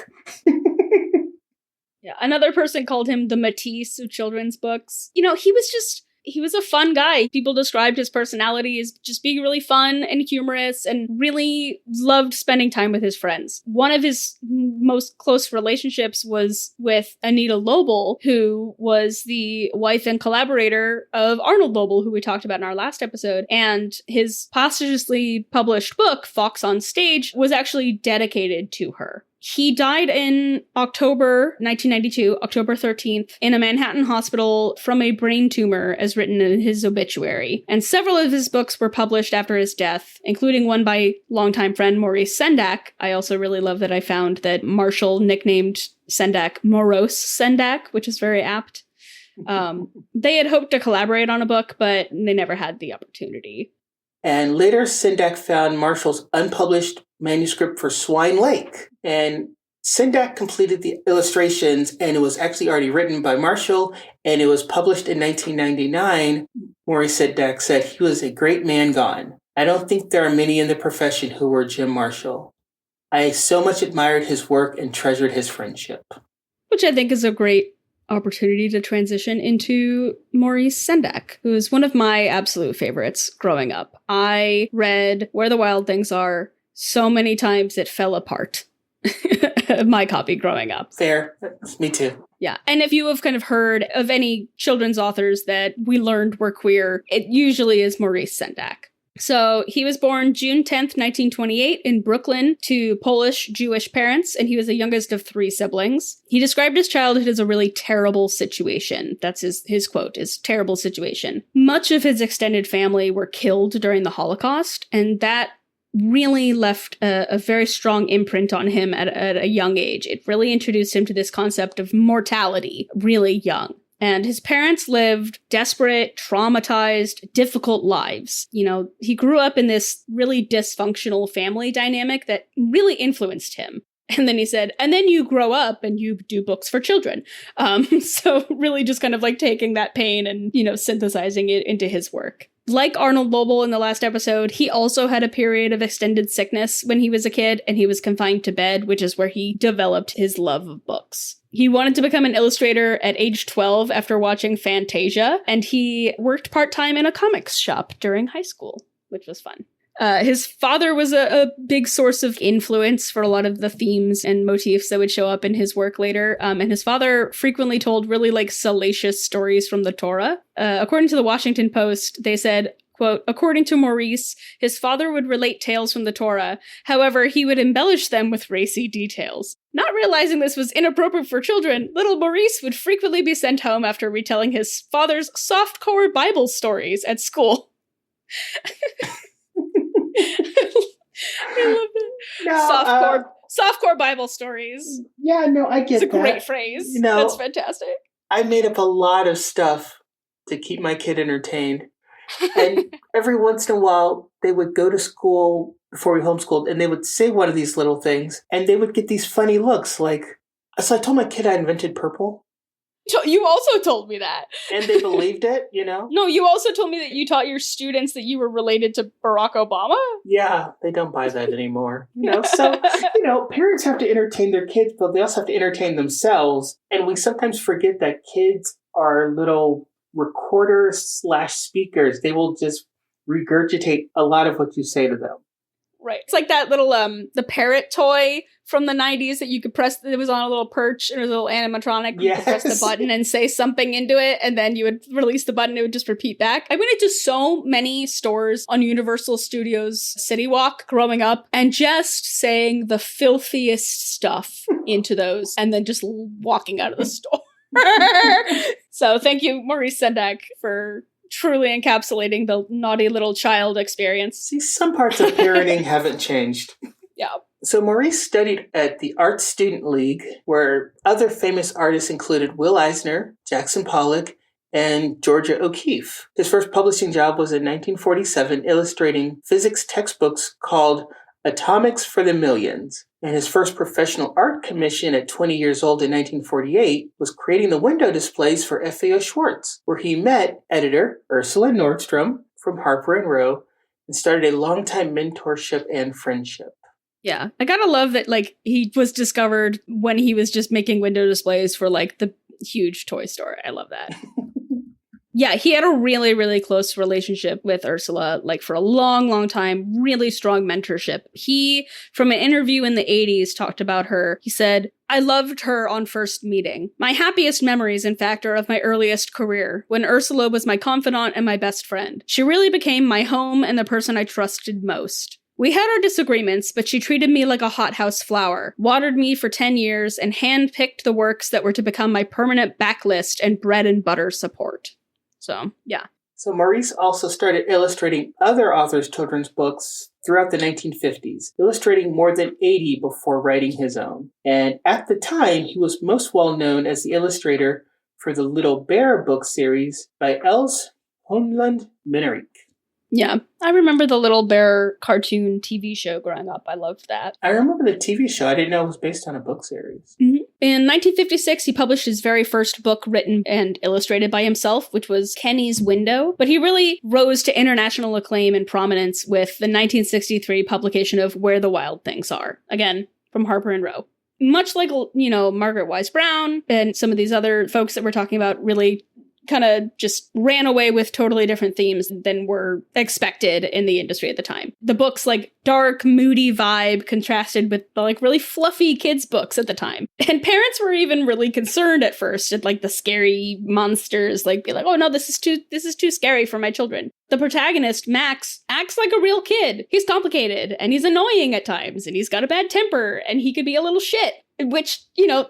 Yeah, another person called him the Matisse of children's books. He was just he was a fun guy. People described his personality as just being really fun and humorous and really loved spending time with his friends. One of his most close relationships was with Anita Lobel, who was the wife and collaborator of Arnold Lobel, who we talked about in our last episode. And his posthumously published book, Fox on Stage, was actually dedicated to her. He died in October 1992, October 13th, in a Manhattan hospital from a brain tumor, as written in his obituary. And several of his books were published after his death, including one by longtime friend Maurice Sendak. I also really love that I found that Marshall nicknamed Sendak Maurice Sendak, which is very apt. They had hoped to collaborate on a book, but they never had the opportunity. And later, Sendak found Marshall's unpublished manuscript for Swine Lake. And Sendak completed the illustrations, and it was actually already written by Marshall, and it was published in 1999. Maurice Sendak said, "He was a great man gone. I don't think there are many in the profession who were Jim Marshall. I so much admired his work and treasured his friendship." Which I think is a great opportunity to transition into Maurice Sendak, who is one of my absolute favorites growing up. I read Where the Wild Things Are so many times it fell apart. My copy growing up. Fair. Me too. Yeah. And if you have kind of heard of any children's authors that we learned were queer, it usually is Maurice Sendak. So he was born June 10th, 1928 in Brooklyn to Polish Jewish parents, and he was the youngest of 3 siblings. He described his childhood as a really terrible situation. That's his quote, is terrible situation. Much of his extended family were killed during the Holocaust, and that really left a very strong imprint on him at a young age. It really introduced him to this concept of mortality really young. And his parents lived desperate, traumatized, difficult lives. You know, he grew up in this really dysfunctional family dynamic that really influenced him. And then he said, and then you grow up and you do books for children. So really just kind of like taking that pain and, you know, synthesizing it into his work. Like Arnold Lobel in the last episode, he also had a period of extended sickness when he was a kid, and he was confined to bed, which is where he developed his love of books. He wanted to become an illustrator at age 12 after watching Fantasia, and he worked part-time in a comics shop during high school, which was fun. His father was a big source of influence for a lot of the themes and motifs that would show up in his work later. And his father frequently told really like salacious stories from the Torah. According to the Washington Post, they said, quote, according to Maurice, his father would relate tales from the Torah. However, he would embellish them with racy details. Not realizing this was inappropriate for children, little Maurice would frequently be sent home after retelling his father's softcore Bible stories at school. I love that. Softcore Bible stories. Yeah, no, I get that. It's a great phrase. You know, that's fantastic. I made up a lot of stuff to keep my kid entertained. And every once in a while, they would go to school before we homeschooled, and they would say one of these little things, and they would get these funny looks. Like, so I told my kid I invented purple. You also told me that. And they believed it, you know? No, you also told me that you taught your students that you were related to Barack Obama. Yeah, they don't buy that anymore. You know, so, you know, parents have to entertain their kids, but they also have to entertain themselves. And we sometimes forget that kids are little recorders / speakers. They will just regurgitate a lot of what you say to them. Right. It's like that little, the parrot toy from the 90s that you could press, it was on a little perch, and it was a little animatronic. You could press the button and say something into it, and then you would release the button, it would just repeat back. I went into so many stores on Universal Studios City Walk growing up, and just saying the filthiest stuff into those, and then just walking out of the store. So thank you, Maurice Sendak, for truly encapsulating the naughty little child experience. See, some parts of parenting haven't changed. Yeah. So Maurice studied at the Art Student League, where other famous artists included Will Eisner, Jackson Pollock, and Georgia O'Keeffe. His first publishing job was in 1947, illustrating physics textbooks called Atomics for the Millions. And his first professional art commission at 20 years old in 1948 was creating the window displays for FAO Schwarz, where he met editor Ursula Nordstrom from Harper & Row and started a longtime mentorship and friendship. Yeah, I gotta love that, like, he was discovered when he was just making window displays for, like, the huge toy store. I love that. Yeah, he had a really, really close relationship with Ursula, like for a long, long time, really strong mentorship. He, from an interview in the 80s, talked about her. He said, "I loved her on first meeting. My happiest memories, in fact, are of my earliest career, when Ursula was my confidant and my best friend. She really became my home and the person I trusted most. We had our disagreements, but she treated me like a hothouse flower, watered me for 10 years, and handpicked the works that were to become my permanent backlist and bread and butter support." So, yeah. So Maurice also started illustrating other authors' children's books throughout the 1950s, illustrating more than 80 before writing his own. And at the time, he was most well known as the illustrator for the Little Bear book series by Els Holmlund Minnerik. Yeah, I remember the Little Bear cartoon TV show growing up. I loved that. I remember the TV show. I didn't know it was based on a book series. Mm-hmm. In 1956, he published his very first book written and illustrated by himself, which was Kenny's Window. But he really rose to international acclaim and prominence with the 1963 publication of Where the Wild Things Are, again, from Harper and Row. Much like, Margaret Wise Brown and some of these other folks that we're talking about really kind of just ran away with totally different themes than were expected in the industry at the time. The book's dark, moody vibe contrasted with the really fluffy kids' books at the time. And parents were even really concerned at first at the scary monsters, be like, "Oh no, this is too scary for my children." The protagonist, Max, acts like a real kid. He's complicated and he's annoying at times and he's got a bad temper and he could be a little shit. Which,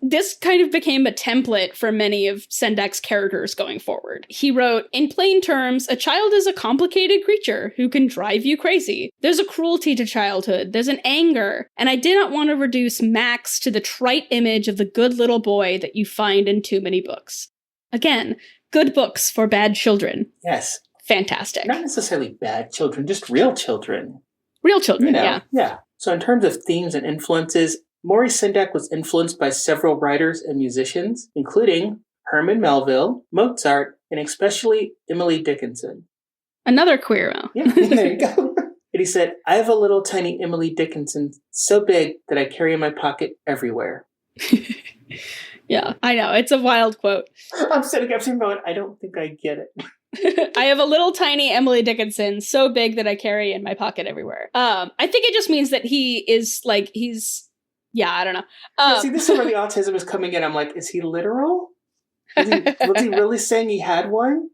this kind of became a template for many of Sendak's characters going forward. He wrote, "In plain terms, a child is a complicated creature who can drive you crazy. There's a cruelty to childhood, there's an anger, and I did not want to reduce Max to the trite image of the good little boy that you find in too many books." Again, good books for bad children. Yes. Fantastic. Not necessarily bad children, just real children. Real children, yeah. Yeah. So in terms of themes and influences, Maurice Sendak was influenced by several writers and musicians, including Herman Melville, Mozart, and especially Emily Dickinson. Another queer. Yeah, there you go. And he said, "I have a little tiny Emily Dickinson so big that I carry in my pocket everywhere." Yeah, I know. It's a wild quote. I'm sitting going, I don't think I get it. "I have a little tiny Emily Dickinson so big that I carry in my pocket everywhere." I think it just means that he is yeah, I don't know. See, this is where the autism is coming in. I'm like, is he literal? Was he really saying he had one?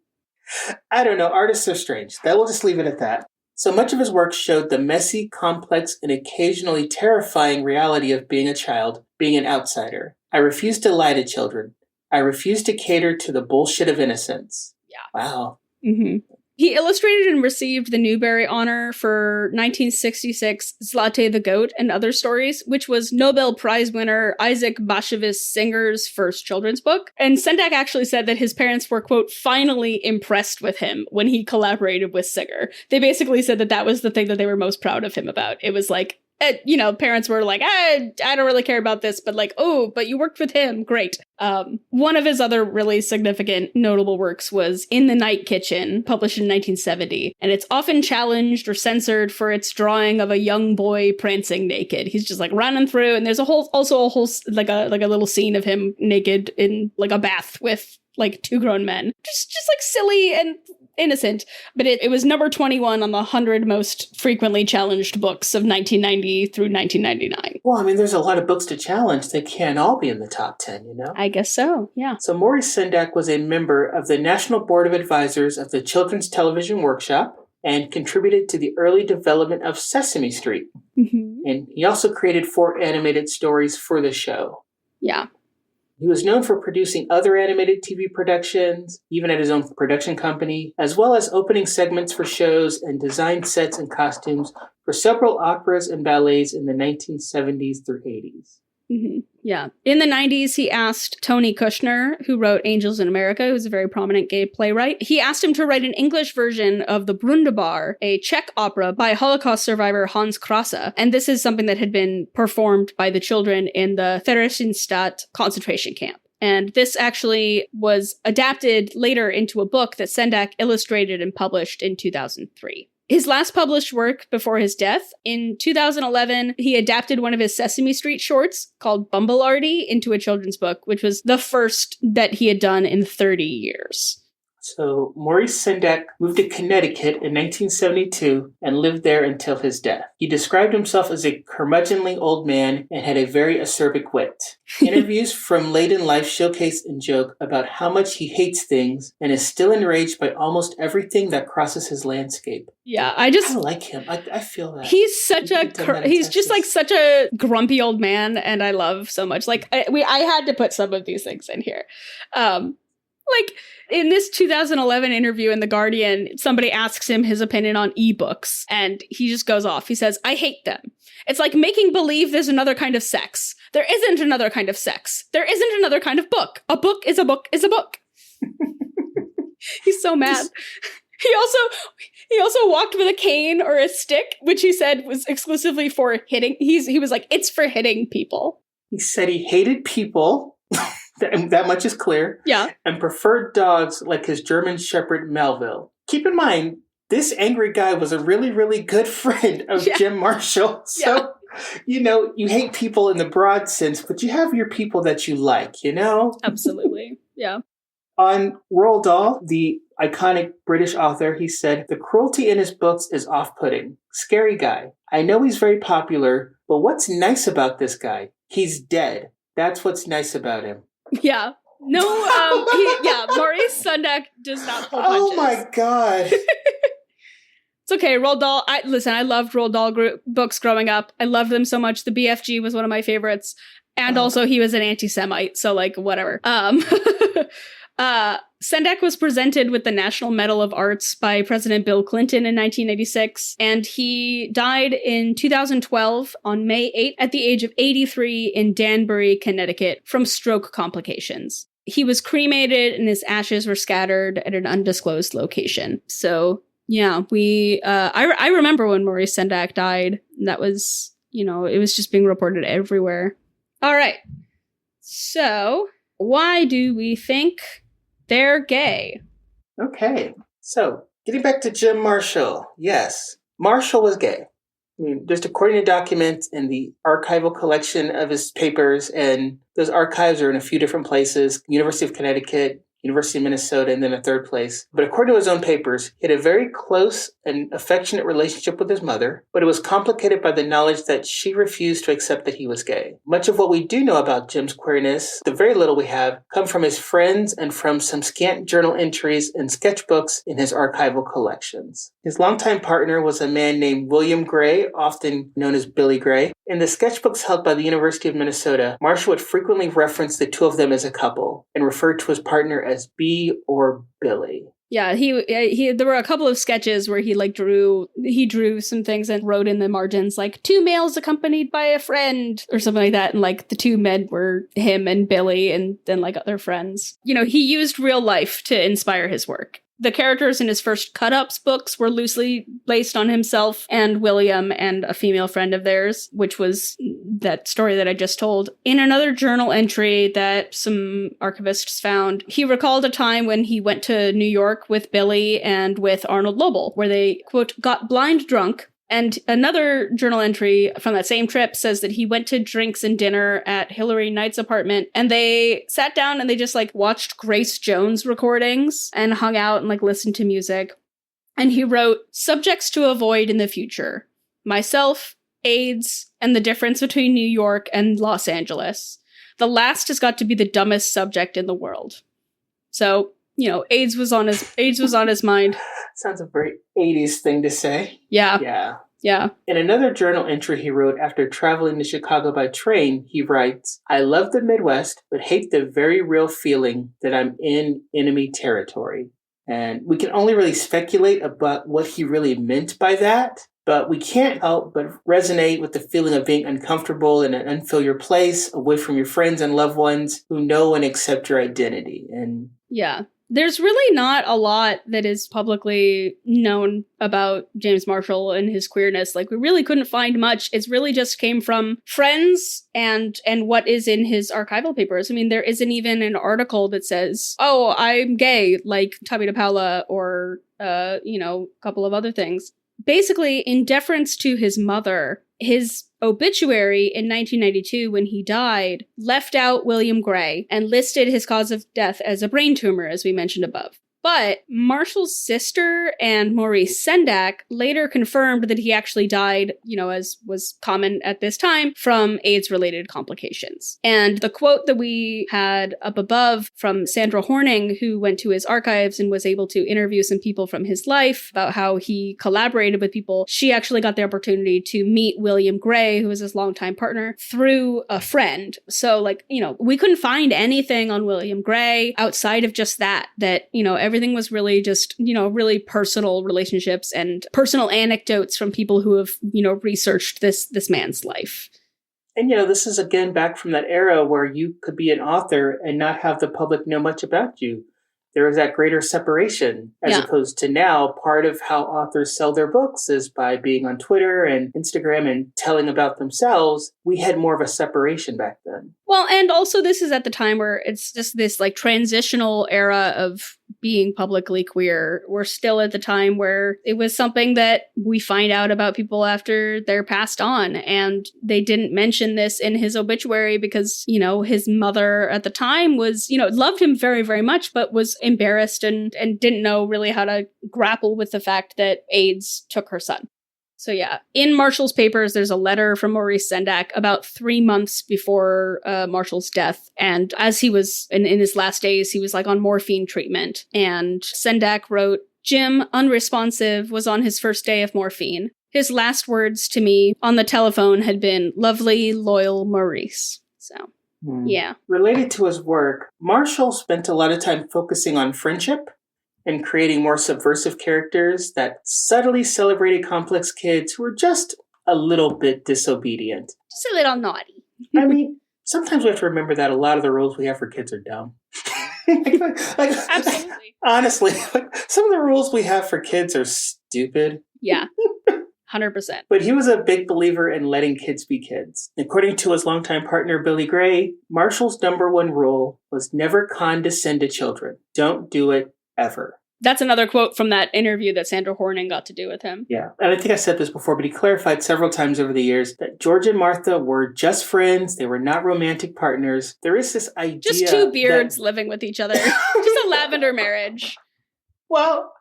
I don't know. Artists are strange. We'll just leave it at that. So much of his work showed the messy, complex, and occasionally terrifying reality of being a child, being an outsider. I refuse to lie to children. I refuse to cater to the bullshit of innocence. Yeah. Wow. Mm-hmm. He illustrated and received the Newbery Honor for 1966 Zlate the Goat and Other Stories, which was Nobel Prize winner Isaac Bashevis Singer's first children's book. And Sendak actually said that his parents were, quote, "finally impressed with him" when he collaborated with Singer. They basically said that was the thing that they were most proud of him about. It was parents were like, I don't really care about this, but oh, but you worked with him. Great. One of his other really significant, notable works was In the Night Kitchen, published in 1970. And it's often challenged or censored for its drawing of a young boy prancing naked. He's just running through. And there's a whole little scene of him naked in a bath with two grown men. Just silly and innocent, but it was number 21 on the 100 most frequently challenged books of 1990 through 1999. Well, I mean, there's a lot of books to challenge. They can't all be in the top 10, I guess so, yeah. So Maurice Sendak was a member of the National Board of Advisors of the Children's Television Workshop and contributed to the early development of Sesame Street. Mm-hmm. And he also created 4 animated stories for the show. Yeah. He was known for producing other animated TV productions, even at his own production company, as well as opening segments for shows and designed sets and costumes for several operas and ballets in the 1970s through 80s. Mm-hmm. Yeah. In the 90s, he asked Tony Kushner, who wrote Angels in America, who's a very prominent gay playwright, he asked him to write an English version of The Brundebar, a Czech opera by Holocaust survivor Hans Krasse. And this is something that had been performed by the children in the Theresienstadt concentration camp. And this actually was adapted later into a book that Sendak illustrated and published in 2003. His last published work before his death, in 2011, he adapted one of his Sesame Street shorts called Bumbleardy into a children's book, which was the first that he had done in 30 years. So Maurice Sendak moved to Connecticut in 1972 and lived there until his death. He described himself as a curmudgeonly old man and had a very acerbic wit. Interviews from late in life showcase and joke about how much he hates things and is still enraged by almost everything that crosses his landscape. Yeah, I like him. I feel that. He's just like such a grumpy old man, and I love so much. Like I had to put some of these things in here. Like in this 2011 interview in The Guardian, somebody asks him his opinion on ebooks, and he just goes off. He says, "I hate them. It's like making believe there's another kind of sex. There isn't another kind of sex. There isn't another kind of book. A book is a book is a book." He's so mad. He also walked with a cane or a stick, which he said was exclusively for hitting. He was like, it's for hitting people. He said he hated people. That much is clear. Yeah. And preferred dogs like his German Shepherd Melville. Keep in mind, this angry guy was a really, really good friend of Jim Marshall. So, you hate people in the broad sense, but you have your people that you like, Absolutely. Yeah. On Roald Dahl, the iconic British author, he said, "The cruelty in his books is off-putting. Scary guy. I know he's very popular, but what's nice about this guy? He's dead. That's what's nice about him." Yeah. No, Maurice Sendak does not pull punches. Oh my God. It's okay, Roald Dahl. I loved Roald Dahl books growing up. I loved them so much. The BFG was one of my favorites. And also he was an anti-Semite, so like, whatever. Sendak was presented with the National Medal of Arts by President Bill Clinton in 1986, and he died in 2012 on May 8th at the age of 83 in Danbury, Connecticut, from stroke complications. He was cremated and his ashes were scattered at an undisclosed location. So, yeah, I remember when Maurice Sendak died. That was, it was just being reported everywhere. All right. So, why do we think they're gay? Okay, so getting back to Jim Marshall. Yes, Marshall was gay. I mean, just according to documents in the archival collection of his papers, and those archives are in a few different places, University of Connecticut, University of Minnesota, and then a third place. But according to his own papers, he had a very close and affectionate relationship with his mother, but it was complicated by the knowledge that she refused to accept that he was gay. Much of what we do know about Jim's queerness, the very little we have, come from his friends and from some scant journal entries and sketchbooks in his archival collections. His longtime partner was a man named William Gray, often known as Billy Gray. In the sketchbooks held by the University of Minnesota, Marshall would frequently reference the two of them as a couple and refer to his partner as B or Billy. Yeah, he there were a couple of sketches where he drew some things and wrote in the margins like two males accompanied by a friend or something like that, and like the two men were him and Billy and then like other friends. He used real life to inspire his work. The characters in his first cut-ups books were loosely based on himself and William and a female friend of theirs, which was that story that I just told. In another journal entry that some archivists found, he recalled a time when he went to New York with Billy and with Arnold Lobel, where they, quote, got blind drunk. And another journal entry from that same trip says that he went to drinks and dinner at Hilary Knight's apartment, and they sat down and they just like watched Grace Jones recordings and hung out and like listened to music. And he wrote, "Subjects to avoid in the future: myself, AIDS, and the difference between New York and Los Angeles. The last has got to be the dumbest subject in the world." So, AIDS was on his mind. Sounds a very 80s thing to say. Yeah. In another journal entry he wrote after traveling to Chicago by train, he writes, "I love the Midwest, but hate the very real feeling that I'm in enemy territory." And we can only really speculate about what he really meant by that, but we can't help but resonate with the feeling of being uncomfortable in an unfamiliar place, away from your friends and loved ones who know and accept your identity. And yeah. There's really not a lot that is publicly known about James Marshall and his queerness. Like, we really couldn't find much. It's really just came from friends and what is in his archival papers. I mean, there isn't even an article that says, "Oh, I'm gay," like Tabby DePaula or, a couple of other things. Basically, in deference to his mother, his obituary in 1992, when he died, left out William Gray and listed his cause of death as a brain tumor, as we mentioned above. But Marshall's sister and Maurice Sendak later confirmed that he actually died, as was common at this time, from AIDS-related complications. And the quote that we had up above from Sandra Horning, who went to his archives and was able to interview some people from his life about how he collaborated with people, she actually got the opportunity to meet William Gray, who was his longtime partner, through a friend. So, we couldn't find anything on William Gray outside of just that, everything was really just, really personal relationships and personal anecdotes from people who have, researched this man's life. And, this is again back from that era where you could be an author and not have the public know much about you. There is that greater separation as opposed to now. Part of how authors sell their books is by being on Twitter and Instagram and telling about themselves. We had more of a separation back then. Well, and also this is at the time where it's just this transitional era of being publicly queer. We're still at the time where it was something that we find out about people after they're passed on. And they didn't mention this in his obituary because, his mother at the time was, loved him very, very much, but was embarrassed and didn't know really how to grapple with the fact that AIDS took her son. So in Marshall's papers, there's a letter from Maurice Sendak about 3 months before Marshall's death. And as he was in his last days, he was on morphine treatment. And Sendak wrote, "Jim, unresponsive, was on his first day of morphine. His last words to me on the telephone had been, 'Lovely, loyal Maurice.'" So, yeah. Related to his work, Marshall spent a lot of time focusing on friendship and creating more subversive characters that subtly celebrated complex kids who were just a little bit disobedient. Just a little naughty. I mean, sometimes we have to remember that a lot of the rules we have for kids are dumb. Absolutely. Honestly, some of the rules we have for kids are stupid. Yeah. 100%. But he was a big believer in letting kids be kids. According to his longtime partner, Billy Gray, Marshall's number one rule was never condescend to children. Don't do it ever. That's another quote from that interview that Sandra Horning got to do with him. Yeah, and I think I said this before, but he clarified several times over the years that George and Martha were just friends. They were not romantic partners. There is this idea just two beards living with each other. Just a lavender marriage. Well,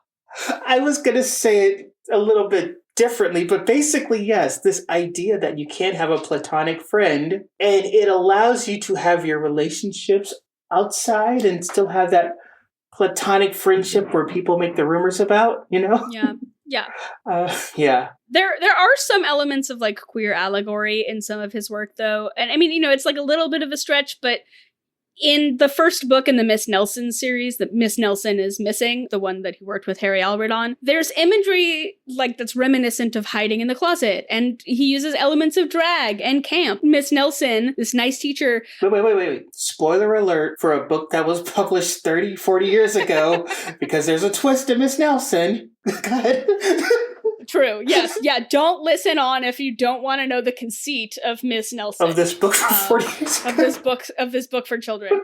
I was going to say it a little bit differently, but basically, yes, this idea that you can't have a platonic friend and it allows you to have your relationships outside and still have that platonic friendship where people make the rumors about, Yeah. Yeah. There are some elements of queer allegory in some of his work, though. And I mean, it's a little bit of a stretch, but in the first book in the Miss Nelson series, that Miss Nelson is missing, the one that he worked with Harry Allred on, there's imagery that's reminiscent of hiding in the closet, and he uses elements of drag and camp. Miss Nelson, this nice teacher... Wait. Spoiler alert for a book that was published 30, 40 years ago, because there's a twist to Miss Nelson. Go ahead. True. Yes. Yeah. Don't listen on if you don't want to know the conceit of Miss Nelson. Of this book for 40 years ago. Of this book for children.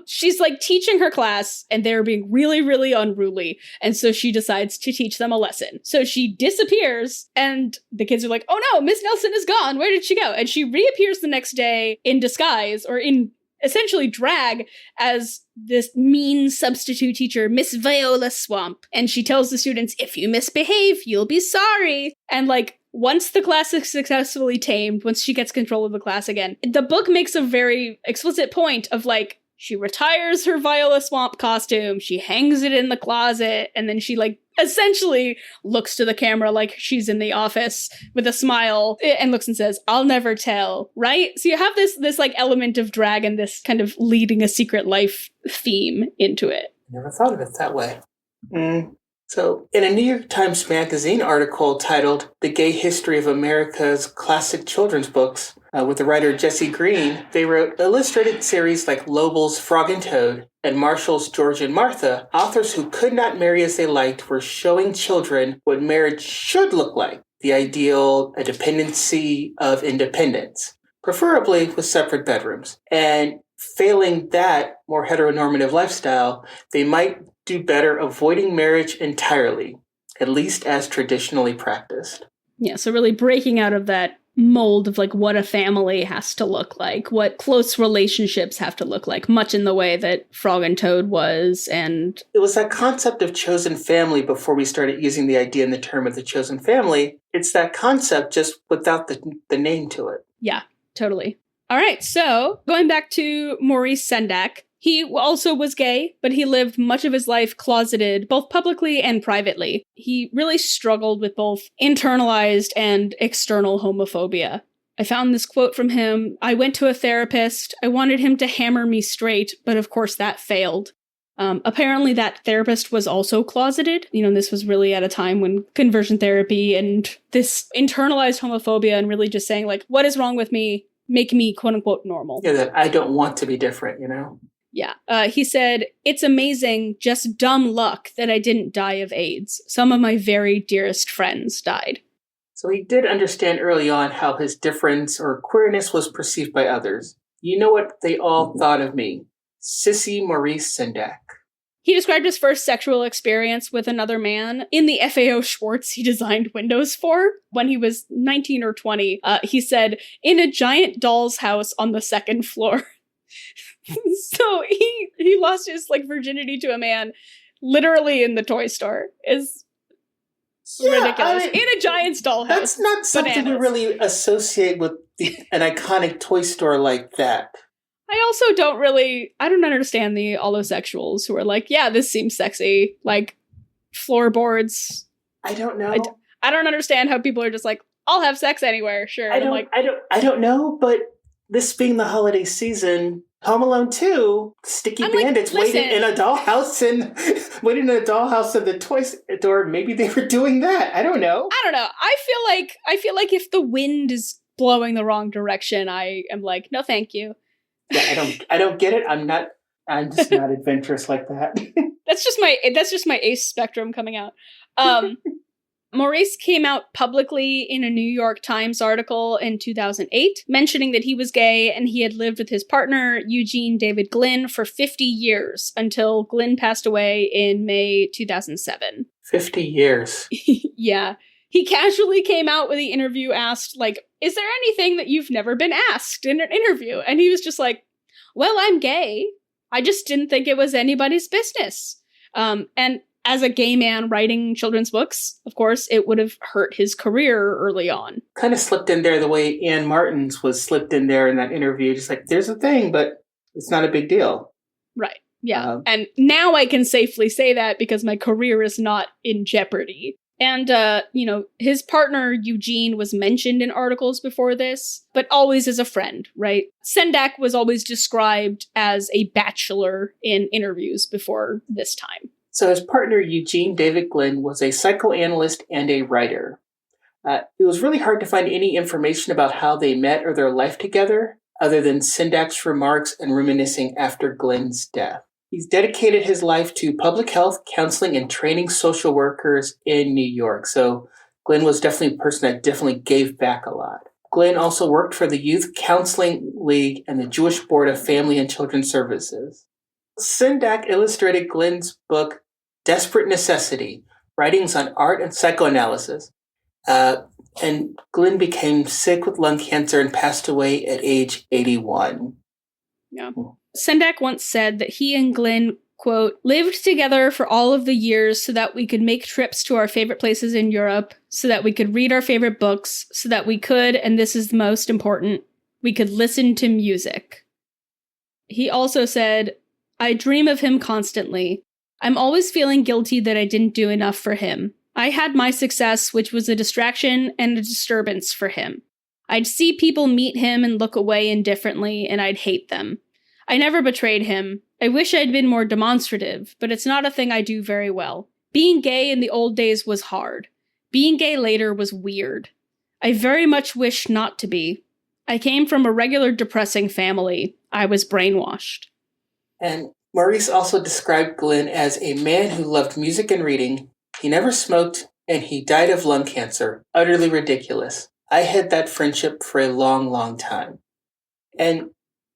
She's teaching her class and they're being really, really unruly. And so she decides to teach them a lesson. So she disappears and the kids are like, "Oh no, Miss Nelson is gone. Where did she go?" And she reappears the next day in disguise or in essentially drag as this mean substitute teacher, Miss Viola Swamp. And she tells the students, "If you misbehave, you'll be sorry." And once the class is successfully tamed, once she gets control of the class again, the book makes a very explicit point of she retires her Viola Swamp costume, she hangs it in the closet, and then she essentially looks to the camera like she's in the office with a smile and looks and says, "I'll never tell," right? So you have this element of drag and this kind of leading a secret life theme into it. Never thought of it that way. So, in a New York Times Magazine article titled "The Gay History of America's Classic Children's Books," with the writer Jesse Green, they wrote illustrated series like Lobel's Frog and Toad and Marshall's George and Martha. Authors who could not marry as they liked were showing children what marriage should look like, the ideal, a dependency of independence, preferably with separate bedrooms. And failing that more heteronormative lifestyle, they might do better avoiding marriage entirely, at least as traditionally practiced. Yeah, so really breaking out of that mold of like what a family has to look like, what close relationships have to look like, much in the way that Frog and Toad was. And it was that concept of chosen family before we started using the idea and the term of the chosen family. It's that concept just without the name to it. Yeah, totally. All right, so going back to Maurice Sendak, he also was gay, but he lived much of his life closeted, both publicly and privately. He really struggled with both internalized and external homophobia. I found this quote from him. "I went to a therapist. I wanted him to hammer me straight, but of course that failed." Apparently that therapist was also closeted. This was really at a time when conversion therapy and this internalized homophobia and really just saying, like, what is wrong with me? Make me, quote unquote, normal. Yeah, that I don't want to be different, Yeah. He said, "It's amazing, just dumb luck that I didn't die of AIDS. Some of my very dearest friends died." So he did understand early on how his difference or queerness was perceived by others. You know what they all thought of me? Sissy Maurice Sendak. He described his first sexual experience with another man in the FAO Schwartz he designed windows for when he was 19 or 20. He said, "In a giant doll's house on the second floor." So he lost his virginity to a man literally in the toy store. Is ridiculous. In a giant's dollhouse. That's not something we really associate with an iconic toy store like that. I also I don't understand the allosexuals who are like, yeah, this seems sexy. Like floorboards. I don't know. I don't understand how people are just like, I'll have sex anywhere. Sure. I don't know, but this being the holiday season, Home Alone 2, Sticky Bandits waiting in a dollhouse and waiting in a dollhouse at the toy store. Maybe they were doing that. I don't know. I feel like if the wind is blowing the wrong direction, I am like, no, thank you. Yeah, I don't get it. I'm just not adventurous like that. That's just my ace spectrum coming out. Maurice came out publicly in a New York Times article in 2008, mentioning that he was gay and he had lived with his partner, Eugene David Glynn, for 50 years until Glynn passed away in May 2007. 50 years. Yeah. He casually came out with the interview asked, like, is there anything that you've never been asked in an interview? And he was just like, well, I'm gay. I just didn't think it was anybody's business. And as a gay man writing children's books, of course, it would have hurt his career early on. Kind of slipped in there the way Anne Martin's was slipped in there in that interview. Just like, there's a thing, but it's not a big deal. Right. Yeah. And now I can safely say that because my career is not in jeopardy. And, his partner, Eugene, was mentioned in articles before this, but always as a friend, right? Sendak was always described as a bachelor in interviews before this time. So his partner, Eugene David Glynn, was a psychoanalyst and a writer. It was really hard to find any information about how they met or their life together, other than Sendak's remarks and reminiscing after Glynn's death. He's dedicated his life to public health, counseling, and training social workers in New York. So Glynn was definitely a person that definitely gave back a lot. Glynn also worked for the Youth Counseling League and the Jewish Board of Family and Children's Services. Sendak illustrated Glynn's book, Desperate Necessity, Writings on Art and Psychoanalysis. And Glynn became sick with lung cancer and passed away at age 81. Yeah. Sendak once said that he and Glynn, quote, lived together for all of the years so that we could make trips to our favorite places in Europe, so that we could read our favorite books, so that we could, and this is the most important, we could listen to music. He also said, I dream of him constantly. I'm always feeling guilty that I didn't do enough for him. I had my success, which was a distraction and a disturbance for him. I'd see people meet him and look away indifferently, and I'd hate them. I never betrayed him. I wish I'd been more demonstrative, but it's not a thing I do very well. Being gay in the old days was hard. Being gay later was weird. I very much wish not to be. I came from a regular depressing family. I was brainwashed. And Maurice also described Glynn as a man who loved music and reading. He never smoked, and he died of lung cancer. Utterly ridiculous. I had that friendship for a long, long time. And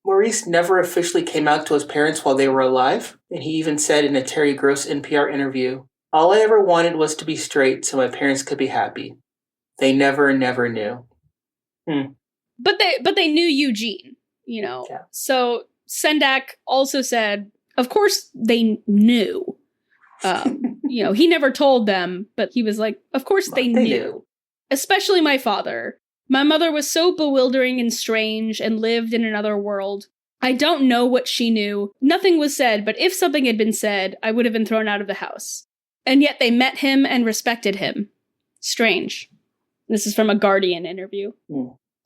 Maurice never officially came out to his parents while they were alive, and he even said in a Terry Gross NPR interview, all I ever wanted was to be straight so my parents could be happy. They never knew. But they knew Eugene, Yeah. So Sendak also said, of course they knew. He never told them, but he was like, of course they knew. Especially my father. My mother was so bewildering and strange and lived in another world. I don't know what she knew. Nothing was said, but if something had been said, I would have been thrown out of the house. And yet they met him and respected him. Strange. This is from a Guardian interview.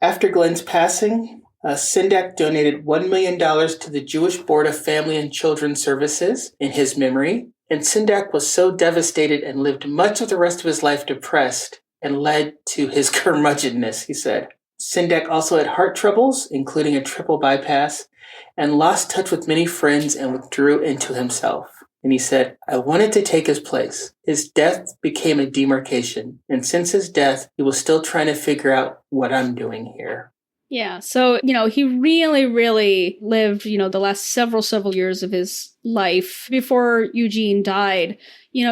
After Glenn's passing, Sendak donated $1 million to the Jewish Board of Family and Children's Services in his memory. And Sendak was so devastated and lived much of the rest of his life depressed and led to his curmudgeonness, he said. Sendak also had heart troubles, including a triple bypass, and lost touch with many friends and withdrew into himself. And he said, I wanted to take his place. His death became a demarcation. And since his death, he was still trying to figure out what I'm doing here. Yeah, so, he really, really lived, the last several years of his life before Eugene died,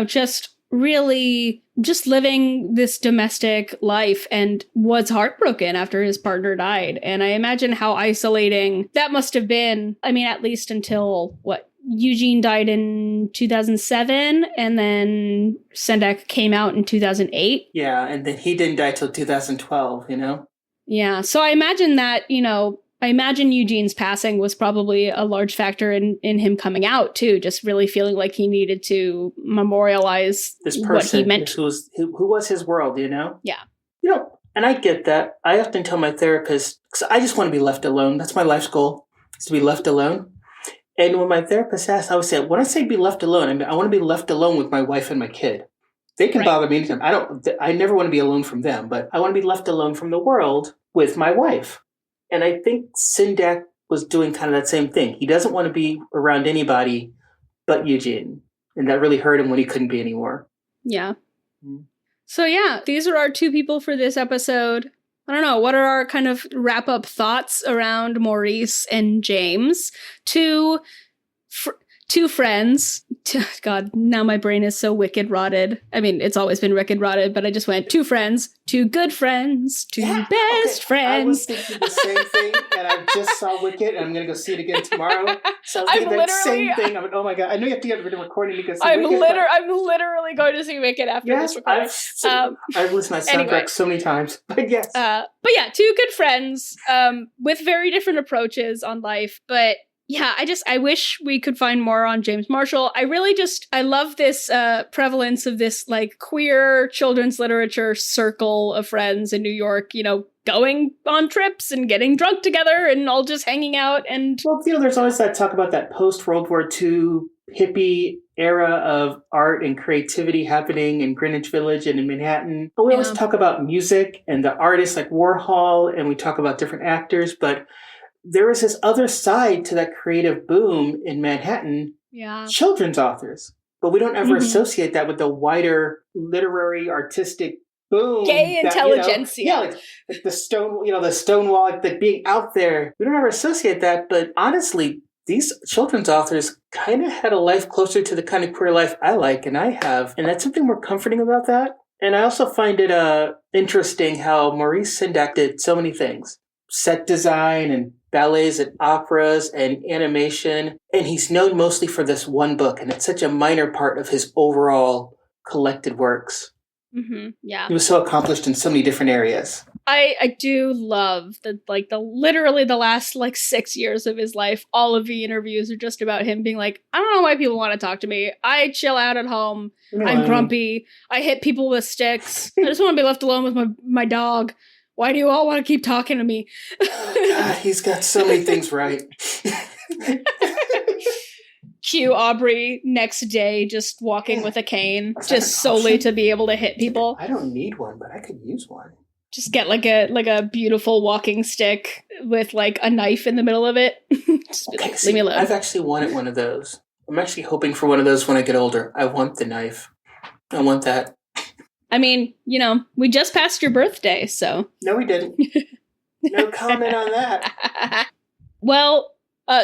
just really just living this domestic life and was heartbroken after his partner died. And I imagine how isolating that must have been. I mean, at least until, Eugene died in 2007, and then Sendak came out in 2008. Yeah, and then he didn't die till 2012, Yeah, so I imagine that, I imagine Eugene's passing was probably a large factor in him coming out, too, just really feeling like he needed to memorialize this person, what he meant. Who was his world, Yeah. And I get that. I often tell my therapist, because I just want to be left alone. That's my life's goal, is to be left alone. And when my therapist asks, I always say, when I say be left alone, I mean, I want to be left alone with my wife and my kid. They can bother me anytime. I never want to be alone from them, but I want to be left alone from the world with my wife. And I think Sendak was doing kind of that same thing. He doesn't want to be around anybody but Eugene. And that really hurt him when he couldn't be anymore. Yeah. So yeah, these are our two people for this episode. I don't know, what are our kind of wrap-up thoughts around Maurice and James? Two friends. God, now my brain is so wicked rotted. I mean, it's always been wicked rotted, but I just went, two friends, two good friends, two best friends. I was thinking the same thing, and I just saw Wicked, and I'm going to go see it again tomorrow. So I was thinking that same thing. I'm like, oh my God, I know you have to get rid of recording because I'm literally going to see Wicked after this recording. I've listened to that soundtrack so many times, but yes. But yeah, two good friends with very different approaches on life, but yeah, I wish we could find more on James Marshall. I love this prevalence of this queer children's literature circle of friends in New York, going on trips and getting drunk together and all just hanging out. And well, there's always that talk about that post-World War II hippie era of art and creativity happening in Greenwich Village and in Manhattan. We always talk about music and the artists like Warhol, and we talk about different actors, but there is this other side to that creative boom in Manhattan, children's authors. But we don't ever associate that with the wider literary, artistic boom. Gay intelligentsia. Like the Stonewall, like being out there. We don't ever associate that, but honestly, these children's authors kind of had a life closer to the kind of queer life I like and I have. And that's something more comforting about that. And I also find it interesting how Maurice Sendak did so many things. Set design and ballets and operas and animation. And he's known mostly for this one book. And it's such a minor part of his overall collected works. Mm-hmm. Yeah. He was so accomplished in so many different areas. I do love that, literally the last 6 years of his life, all of the interviews are just about him being like, I don't know why people want to talk to me. I chill out at home. I'm grumpy. I hit people with sticks. I just want to be left alone with my dog. Why do you all want to keep talking to me? God, he's got so many things right. Cue Aubree next day just walking with a cane, just solely to be able to hit people. I don't need one, but I could use one. Just get a beautiful walking stick with a knife in the middle of it. Just leave me alone. I've actually wanted one of those. I'm actually hoping for one of those when I get older. I want the knife. I want that. I mean, we just passed your birthday, so. No, we didn't. No comment on that. Well,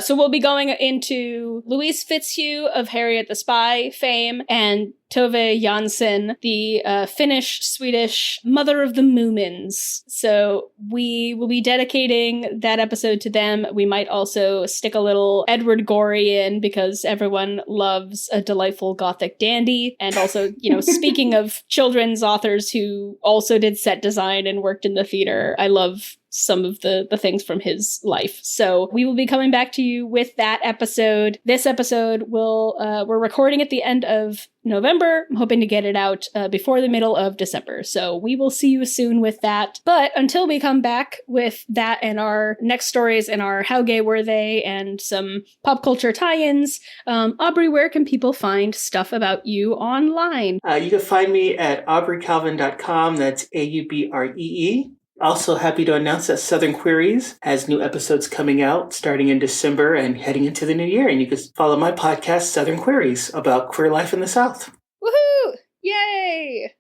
so we'll be going into Louise Fitzhugh of Harriet the Spy fame and Tove Jansson, the Finnish-Swedish mother of the Moomins. So we will be dedicating that episode to them. We might also stick a little Edward Gorey in because everyone loves a delightful gothic dandy. And also, speaking of children's authors who also did set design and worked in the theater, I love some of the things from his life. So we will be coming back to you with that episode. This episode we're recording at the end of November. I'm hoping to get it out before the middle of December. So we will see you soon with that. But until we come back with that and our next stories and our How Gay Were They and some pop culture tie-ins, Aubree, where can people find stuff about you online? You can find me at aubreecalvin.com. That's AUBREE. Also happy to announce that Southern Queries has new episodes coming out starting in December and heading into the new year. And you can follow my podcast, Southern Queries, about queer life in the South. Woohoo! Yay!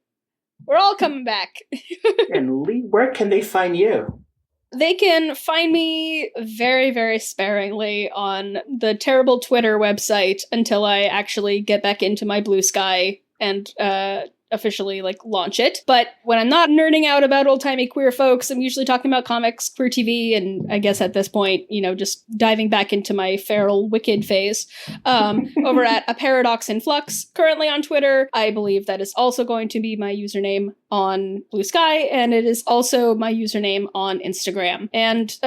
We're all coming back. And Lee, where can they find you? They can find me very, very sparingly on the terrible Twitter website until I actually get back into my Blue Sky and officially launch it. But when I'm not nerding out about old-timey queer folks, I'm usually talking about comics, queer TV, and I guess at this point, just diving back into my feral wicked phase over at A Paradox in Flux, currently on Twitter. I believe that is also going to be my username on Blue Sky, and it is also my username on Instagram. And,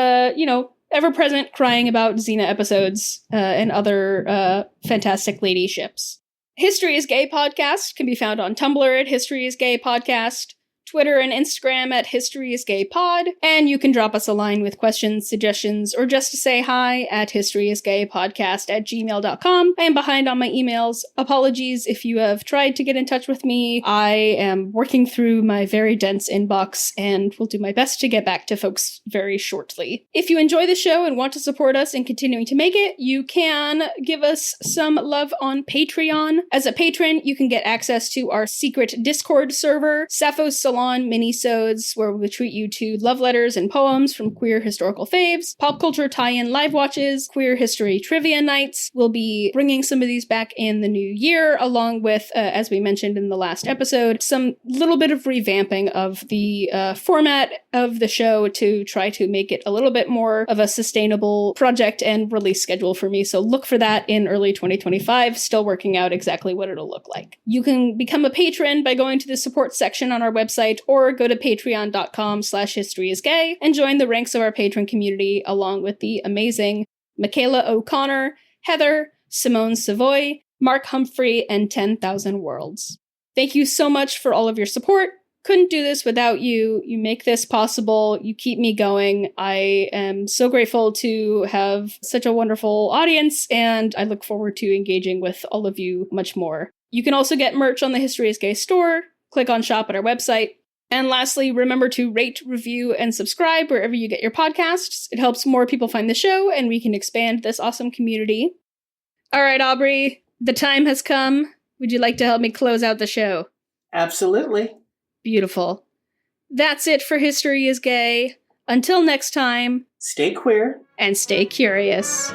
ever present crying about Xena episodes and other fantastic lady ships. History is Gay podcast can be found on Tumblr at History is Gay Podcast, Twitter and Instagram at History is Gay Pod, and you can drop us a line with questions, suggestions, or just to say hi at historyisgaypodcast@gmail.com. I am behind on my emails. Apologies if you have tried to get in touch with me. I am working through my very dense inbox and will do my best to get back to folks very shortly. If you enjoy the show and want to support us in continuing to make it, you can give us some love on Patreon. As a patron, you can get access to our secret Discord server, Sappho's Salon minisodes, where we treat you to love letters and poems from queer historical faves, pop culture tie-in live watches, queer history trivia nights. We'll be bringing some of these back in the new year, along with, as we mentioned in the last episode, some little bit of revamping of the format of the show to try to make it a little bit more of a sustainable project and release schedule for me. So look for that in early 2025. Still working out exactly what it'll look like. You can become a patron by going to the support section on our website, or go to patreon.com/historyisgay and join the ranks of our patron community along with the amazing Michaela O'Connor, Heather, Simone Savoy, Mark Humphrey, and 10,000 Worlds. Thank you so much for all of your support. Couldn't do this without you. You make this possible. You keep me going. I am so grateful to have such a wonderful audience, and I look forward to engaging with all of you much more. You can also get merch on the History is Gay store. Click on shop at our website. And lastly, remember to rate, review, and subscribe wherever you get your podcasts. It helps more people find the show, and we can expand this awesome community. All right, Aubree, the time has come. Would you like to help me close out the show? Absolutely. Beautiful. That's it for History is Gay. Until next time, stay queer and stay curious.